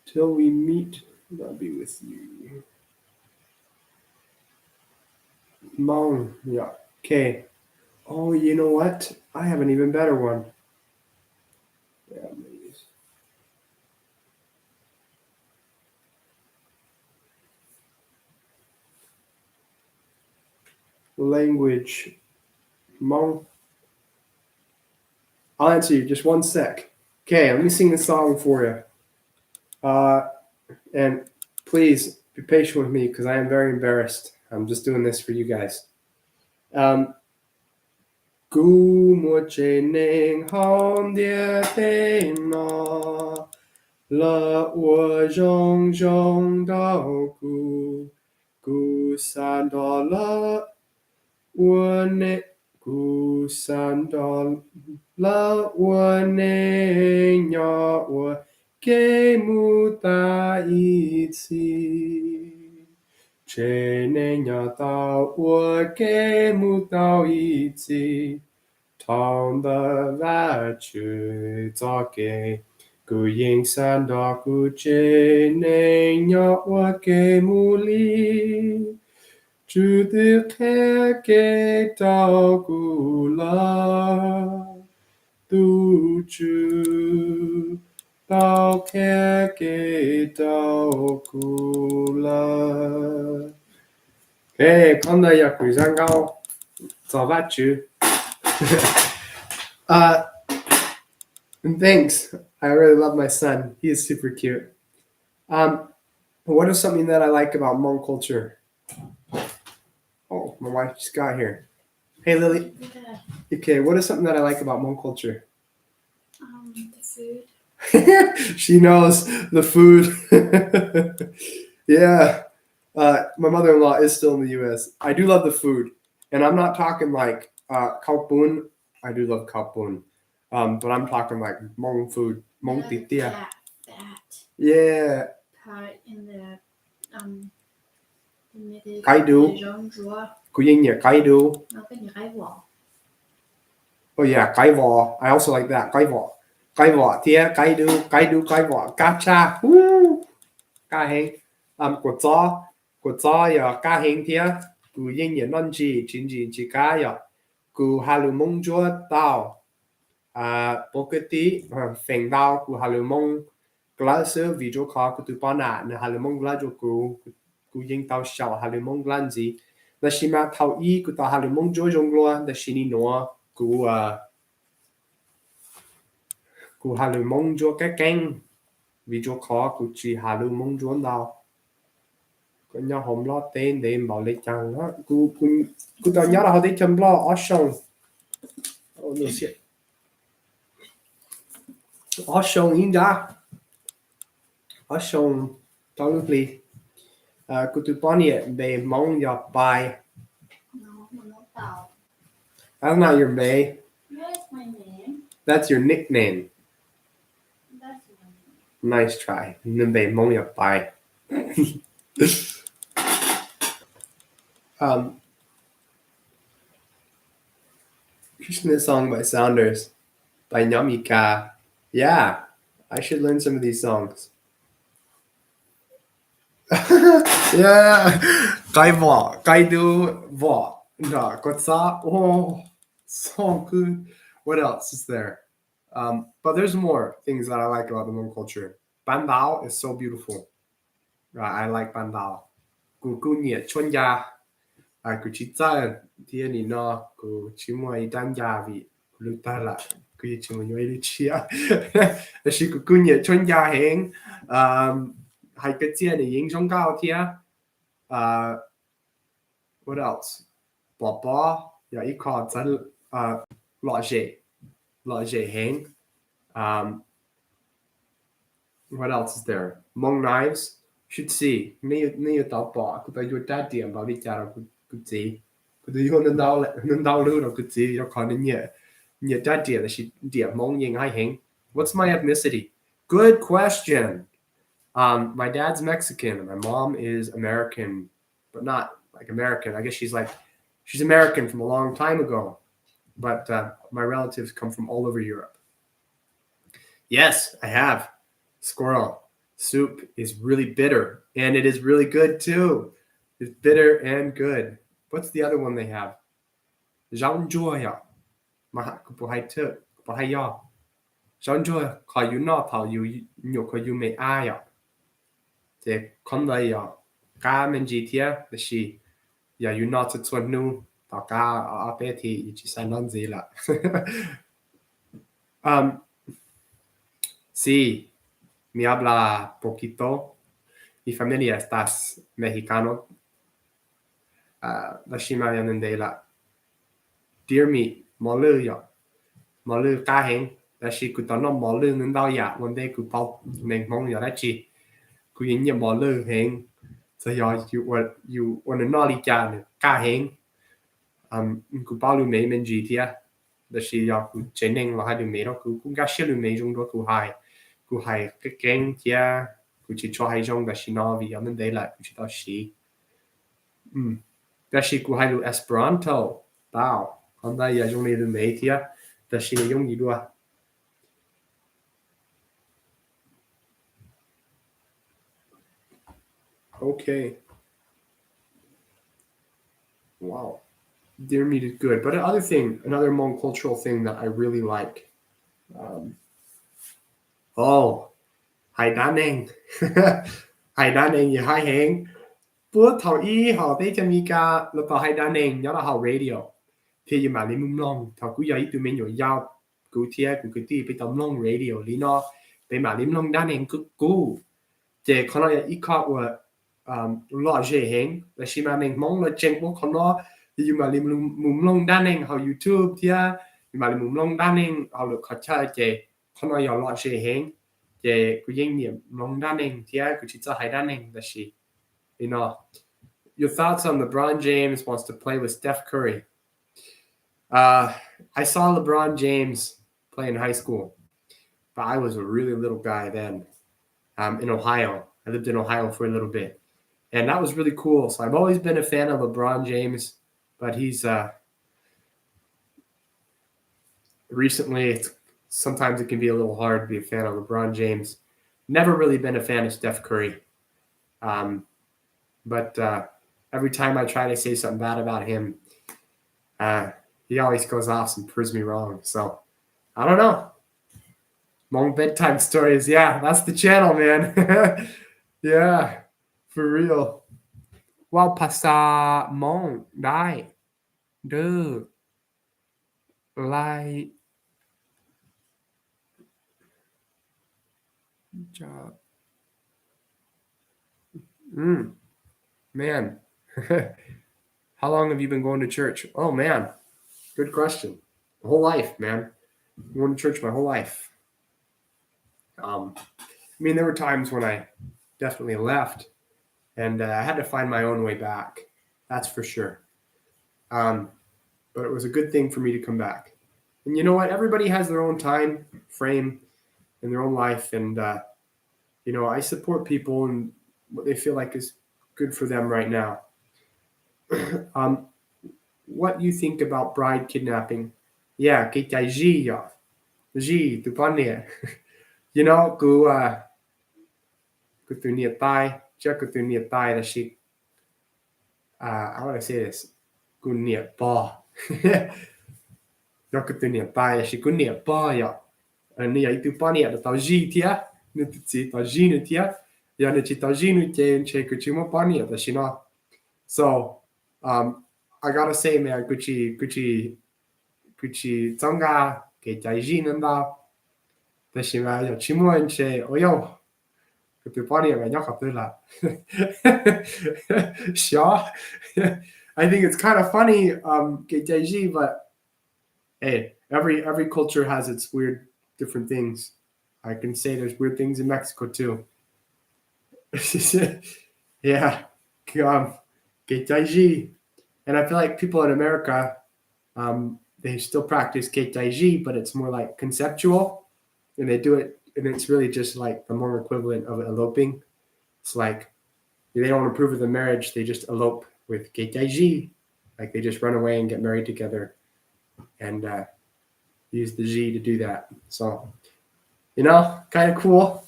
Till we meet, I'll be with you. Hmong, yeah. Okay. Oh, you know what? I have an even better one. Yeah, I'm gonna use. Language. Hmong. I'll answer you. Just one sec. Okay, let me sing the song for you. And please be patient with me because I am very embarrassed. I'm just doing this for you guys. Gu mo che ning hom dia te na la wo zhong zhong dao gu san da la wo ne gu san da la wo ne nya wo ke mu ta yi ci che ne nya da wo ke mu ta yi ci tong de va chu za ge gu ying san da gu che ne nya wo ke mu li chu de ke dao gu la du chu dao ke dao gu la. Hey, 康的呀，鬼山高，早吧去。And thanks. I really love my son. He is super cute. What is something that I like about Hmong culture? Oh, my wife just got here. Hey, Lily. Okay, what is something that I like about Hmong culture? The food. She knows the food. Yeah. My mother-in-law is still in the U.S. I do love the food. And I'm not talking like kawm. I do love kawm. But I'm talking like Hmong food. Hmong titia. That Yeah. part in the Cái đu. rong rua. Cô yên nhỉ, cái đu. Nó có những cái vỏ. Oh yeah, cái vỏ. I also like that. Cái vỏ. Cái vỏ tia, cái đu, cái vỏ. Cá cha. Woo! Cá heng. Của gió ya cá heng tia. Cô yên nhỉ non chi, chỉ cá ya. Cô hà lưu mông chúa tao. Bố cái tí, phèn tao, cô hà lưu mông. Glá sơ vì chỗ khó cô tụi bọn nạ. Nè hà lưu mông glá chỗ cô yên tao xào hà lưu mông glá gì. Là xí mà thao ý cô tao hà lưu mông chúa rong lua. Là xí ní nua. Cô hà lưu mông chúa cái canh. Vì chỗ khó cô chỉ hà lưu mông chúa tao. Có nhau hôm lo tên để bảo lấy chàng đó. Cô tao nhớ là họ thấy châm lo ở sông. Oh no shit. Ở sông yên ra. Ở sông tao lúc lì. Cô tụi bọn nhẹ về mong dọc bài. No, nó tàu. That's not your bay. That's my name. That's your nickname. That's my name. nice try นึกไปมองอยากไป Here's a song by Sounders by Amilikas. Yeah, I should learn some of these songs. Yeah, ไกวอไกดูวอน่ะก็ซะ oh so good. What else is there? But there's more things that I like about the Hmong culture. Bandao is so beautiful. I like Bandao. Gu nie chon ya. Gu chi za tie ni no gu chi mo I dan ya vi lu ta la gu chi mo yoi lu chi ya. Shi gu nie chon ya heng. Hai cái chia này ying trong cao tia. What else? Bỏ bỏ. Yeah, I call it lọ dễ hang. What else is there? Hmong knives. Should see. Ni tao bỏ. Cứ tao vô đá điểm bảo đi chả đâu cứ gì. Cứ tao vô nên đau lưu đâu cứ gì. Yo còn nên nhẹ đá điểm là she điểm Hmong ying hai hang. What's my ethnicity? Good question. My dad's Mexican. My mom is American, but not like American. I guess she's American from a long time ago. But my relatives come from all over Europe. Yes, I have. Squirrel soup is really bitter, and it is really good too. It's bitter and good. What's the other one they have? Zhangzhuoya. Mahakupuhaitu. Pahaya. Zhangzhuoya. Kayu na tao yu nyokayu me aya. Te kondaya. Ka menjitia. The she. Ya yu not to twanu. Tao ka apeti. Ichisananzila. Sí, me habla poquito. Mi familia estás mexicano. La shima yanendela. Dear me, malu ya. Malu ka heng. La shi ku tono malu nendao ya. One day ku pao neng Hmong ya la chi. Ku yin ya malu heng. So ya you want to noli jan ka heng. Ku pao lu me menji tia. La shi ya ku cheneng la ha lu me ro ku ga shi lu me jong do ku hai. Ku hai cái keng tia ku chi cho hai jong da shi na vi ya men dei la ku chi da shi. Da shi ku hai lu Esperanto. Bao. Kon da ya jong le lu me tia da shi yong yi dua. Okay. Wow. Deer meat is good. But another Hmong cultural thing that I really like. Hai daneng. Hai daneng yi hai heng. Bố thầu y họ tới cho Mika là tàu hai daneng nhớ là họ radio. Thì như mà lý mông long thầu cú giấy tụi mình nhồi giao cú thia cú cái tí bị tấm long radio lý nó bị mà lý mông daneng cú cú. Chỉ có nói ít khó của lo dễ hẹn là khi mà mình mong là trên bố con nó thì mà lý mông long daneng họ YouTube thia mà lý mông long daneng họ được họ chơi chỉ có nói lo dễ hẹn chỉ cú danh niệm long daneng thia cú chỉ cho hai daneng là gì. You know, your thoughts on LeBron James wants to play with Steph Curry. I saw LeBron James play in high school, but I was a really little guy then. In Ohio, I lived in Ohio for a little bit, and that was really cool. So I've always been a fan of LeBron James, but he's recently. Sometimes it can be a little hard to be a fan of LeBron James. Never really been a fan of Steph Curry. But every time I try to say something bad about him, he always goes off and proves me wrong. So, I don't know. Hmong bedtime stories. Yeah, that's the channel, man. Yeah, for real. Wow, pasa Hmong dai. Duh. Like. Job. Man. How long have you been going to church? Oh, man. Good question. The whole life, man. I'm going to church my whole life. I mean, there were times when I definitely left, and I had to find my own way back. That's for sure. But it was a good thing for me to come back. And you know what? Everybody has their own time frame in their own life, and I support people and what they feel like is good for them right now. What do you think about bride kidnapping? Yeah, cái chạy gì à? Gì tụi con nè. Cứ từ nhiệt tai, chắc cứ từ nhiệt tai là she, how would I say this? Cứ nhiệt bò. Nó cứ từ nhiệt tai là she cứ nhiệt bò ya. Nè ấy tụi con nè là tao gì thia, nè tụi chị tao gì nữa thia. Ya nè chị tao gì nữa chơi cứ chỉ một con nè là she nó. So, I gotta say, man, Gucci Zonga, che Jaijin and da, the Shima Chimo and Che, Oyo, the body of a Yakapula. Sure. I think it's kind of funny, Jaiji, but hey, every culture has its weird different things. I can say there's weird things in Mexico too. Yeah. Jaiji. And I feel like people in America, they still practice ketaiji, but it's more like conceptual, and they do it, and it's really just like the Hmong equivalent of eloping. It's like they don't approve of the marriage; they just elope with ketaiji, like they just run away and get married together, and use the ji to do that. So, kind of cool.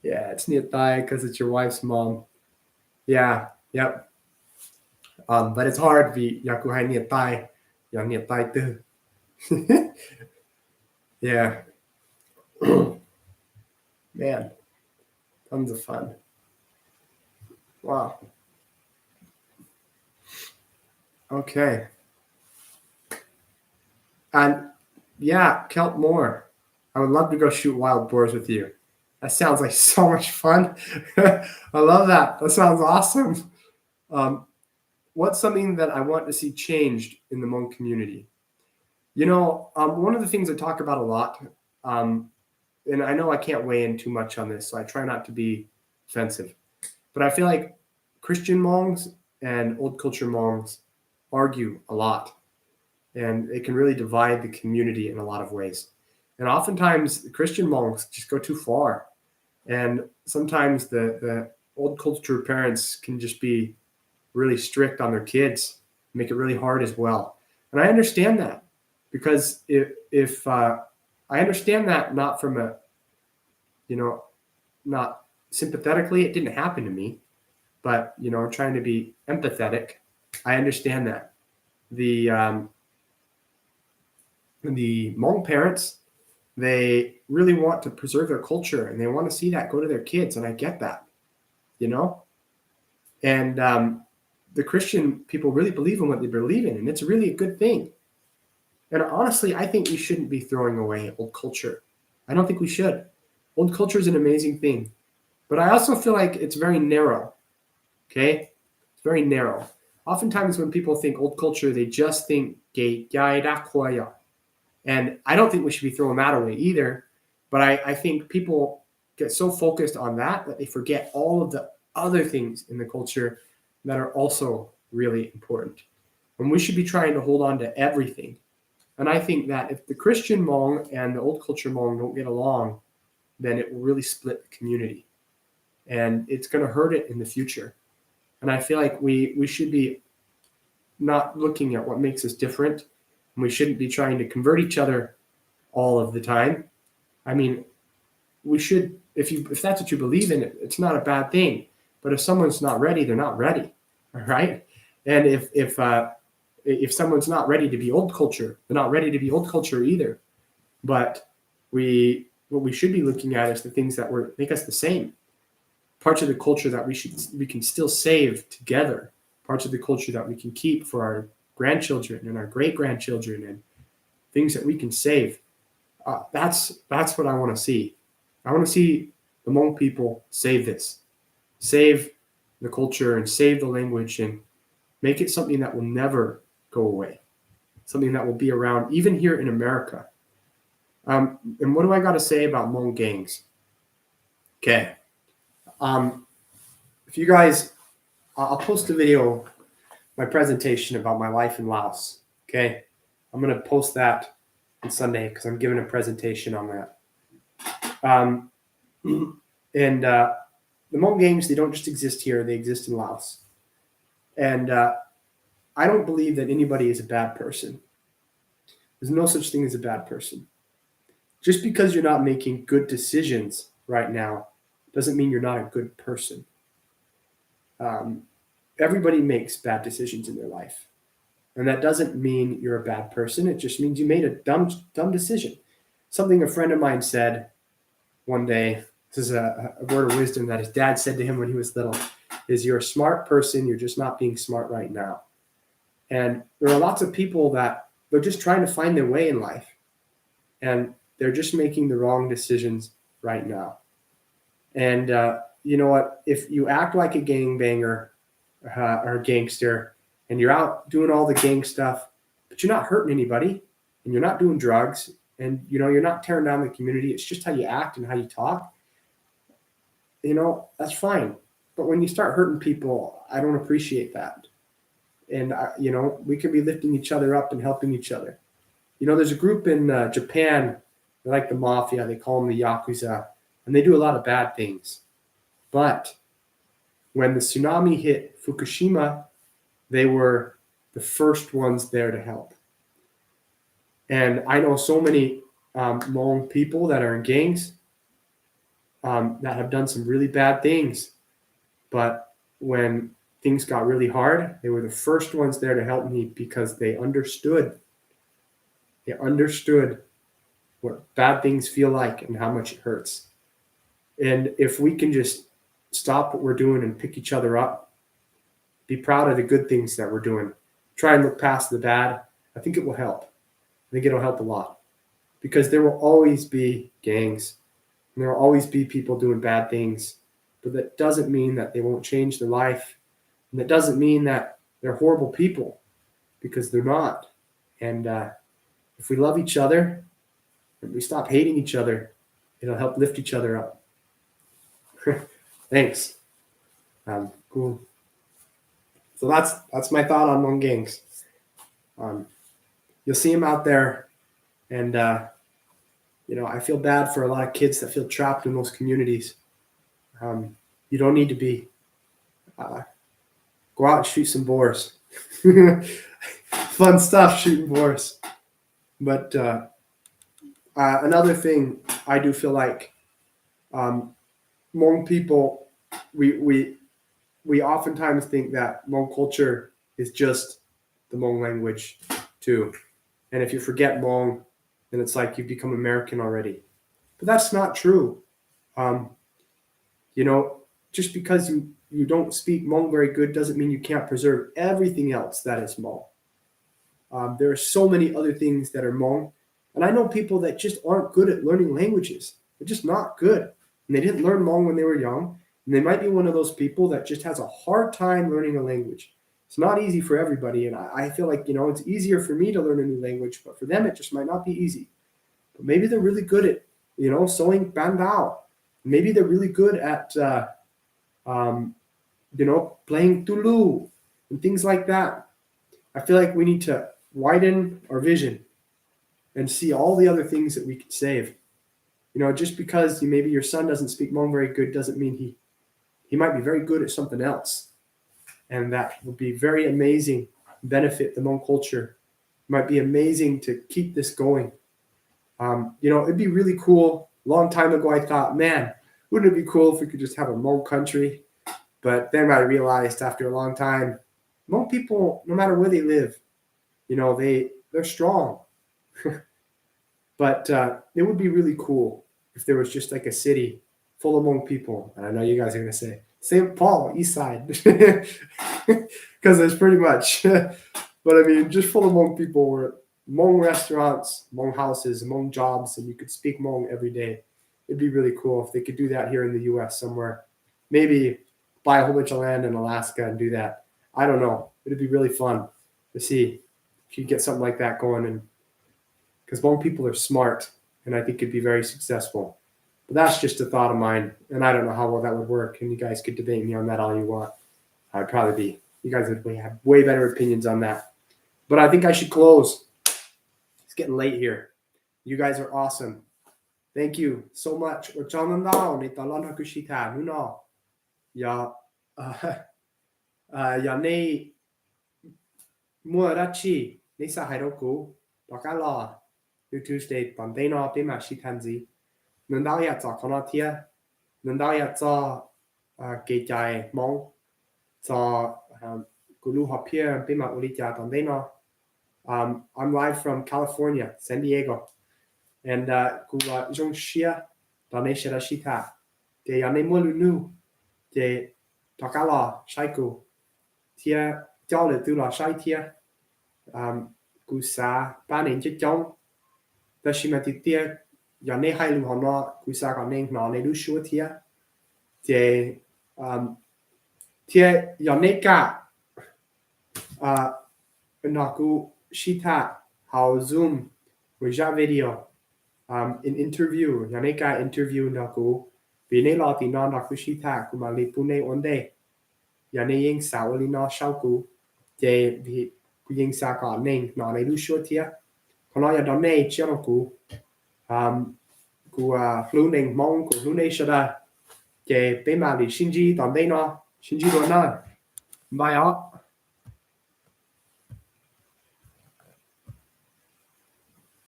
Yeah, it's Nietai because it's your wife's mom. Yeah, yep. But it's hard vì Yakuhai Nietai, Yang Nietai too. Yeah. Man, tons of fun. Wow. Okay. And yeah, kelp more. I would love to go shoot wild boars with you. That sounds like so much fun. I love that. That sounds awesome. What's something that I want to see changed in the Hmong community? One of the things I talk about a lot, and I know I can't weigh in too much on this, so I try not to be offensive, but I feel like Christian Hmongs and old culture Hmongs argue a lot, and it can really divide the community in a lot of ways. And oftentimes the Christian Hmongs just go too far, and sometimes the old culture parents can just be really strict on their kids, make it really hard as well. And I understand that, because if I understand that not from a, not sympathetically, it didn't happen to me, but trying to be empathetic, I understand that the Hmong parents, they really want to preserve their culture and they want to see that go to their kids, and I get that, and the Christian people really believe in what they believe in, and it's really a good thing. And honestly, I think we shouldn't be throwing away old culture. I don't think we should. Old culture is an amazing thing. But I also feel like it's very narrow. Okay? It's very narrow. Oftentimes when people think old culture, they just think gay. And I don't think we should be throwing that away either. But I think people get so focused on that they forget all of the other things in the culture that are also really important. And we should be trying to hold on to everything. And I think that if the Christian Hmong and the old culture Hmong don't get along, then it will really split the community. And it's going to hurt it in the future. And I feel like we should be not looking at what makes us different. And we shouldn't be trying to convert each other all of the time. I mean, we should, if that's what you believe in, it's not a bad thing. But if someone's not ready, they're not ready. All right? And if someone's not ready to be old culture, they're not ready to be old culture either. But what we should be looking at is the things that make us the same. Parts of the culture that we can still save together. Parts of the culture that we can keep for our grandchildren and our great-grandchildren, and things that we can save. That's what I want to see. I want to see the Hmong people save this. Save the culture and save the language and make it something that will never go away. Something that will be around even here in America. And what do I got to say about Hmong gangs? Okay. If you guys, I'll post a video, my presentation about my life in Laos. Okay. I'm going to post that on Sunday because I'm giving a presentation on that. And the Hmong gangs, they don't just exist here, they exist in Laos. And I don't believe that anybody is a bad person. There's no such thing as a bad person. Just because you're not making good decisions right now doesn't mean you're not a good person. Everybody makes bad decisions in their life. And that doesn't mean you're a bad person. It just means you made a dumb decision. Something a friend of mine said one day, this is a word of wisdom that his dad said to him when he was little, is you're a smart person, you're just not being smart right now. And there are lots of people that they're just trying to find their way in life. And they're just making the wrong decisions right now. And you know what? If you act like a gangbanger or a gangster and you're out doing all the gang stuff, but you're not hurting anybody and you're not doing drugs and you're not tearing down the community, it's just how you act and how you talk, that's fine. But when you start hurting people, I don't appreciate that. And we can be lifting each other up and helping each other. There's a group in Japan, they're like the mafia, they call them the Yakuza, and they do a lot of bad things. But when the tsunami hit Fukushima, they were the first ones there to help. And I know so many Hmong people that are in gangs that have done some really bad things. But when things got really hard, they were the first ones there to help me because they understood. They understood what bad things feel like and how much it hurts. And if we can just stop what we're doing and pick each other up, be proud of the good things that we're doing, try and look past the bad, I think it will help. I think it'll help a lot. Because there will always be gangs, and there will always be people doing bad things, but that doesn't mean that they won't change their life, and that doesn't mean that they're horrible people, because they're not. And if we love each other, and we stop hating each other, it'll help lift each other up. Thanks. Cool. So that's my thought on Hmong gangs. You'll see them out there, and I feel bad for a lot of kids that feel trapped in those communities. You don't need to be. Go out and shoot some boars. Fun stuff, shooting boars. But another thing, I do feel like Hmong people, we oftentimes think that Hmong culture is just the Hmong language too. And if you forget Hmong, then it's like you've become American already. But that's not true. Just because you don't speak Hmong very good doesn't mean you can't preserve everything else that is Hmong. There are so many other things that are Hmong. And I know people that just aren't good at learning languages. They're just not good. And they didn't learn Hmong when they were young. And they might be one of those people that just has a hard time learning a language. It's not easy for everybody. And I feel like, it's easier for me to learn a new language, but for them, it just might not be easy. But maybe they're really good at, sewing bandao. Maybe they're really good at, playing Tulu and things like that. I feel like we need to widen our vision and see all the other things that we could save. Just because maybe your son doesn't speak Hmong very good doesn't mean he might be very good at something else. And that would be very amazing, benefit the Hmong culture. It might be amazing to keep this going. It'd be really cool. A long time ago, I thought, man, wouldn't it be cool if we could just have a Hmong country? But then I realized after a long time, Hmong people, no matter where they live, they're strong. But it would be really cool if there was just like a city full of Hmong people. And I know you guys are going to say, St. Paul, East Side. Because there's pretty much. But I mean, just full of Hmong people where Hmong restaurants, Hmong houses, Hmong jobs, and you could speak Hmong every day. It'd be really cool if they could do that here in the U.S. somewhere. Maybe buy a whole bunch of land in Alaska and do that. I don't know. It'd be really fun to see if you get something like that going. And because Hmong people are smart, and I think it'd be very successful. But that's just a thought of mine, and I don't know how well that would work. And you guys could debate me on that all you want. I'd probably be. You guys would have way better opinions on that. But I think I should close. It's getting late here. You guys are awesome. Thank you so much. Ở trong năm đó này tao lo cái gì thà nữa nó. Giờ này mua ra chi, này sao hay đâu cũ, đó cả lo. Tuesday tuần đây nó bên mà gì thành gì. Nên đó giờ cho con nó thiệt. Nên đó giờ cho cái trái mong cho cú lu học here bên mà uli cha tuần đây nó. I'm live from California, San Diego. And cú trong Shia, tuần này sẽ là gì thà. Thì giờ này mua lu nu, thì đó cả lo, sai cú. Thì cho được từ lo sai thiệt. Cú sa ba年之中，但是咪啲啲人呢喺路行咯，cú sa 個呢嗱你都 sure 啲，即啲人呢家嗱個 shita 好 zoom 會加 video in interview 人呢家 interview 嗱個俾你攞電腦嗱個 shita 個嘛你半呢安地，人呢應手你攞手個即係。กูยิงสากอนเองนอนในดูชัวเทียคนเราอย่าดอนเน่เชื่อกูกูรู้เองมองกูรู้เน่ชัวร์เจเป็นมาดิชินจีตอนได้เนาะชินจีโดนนั่นบายอ่ะ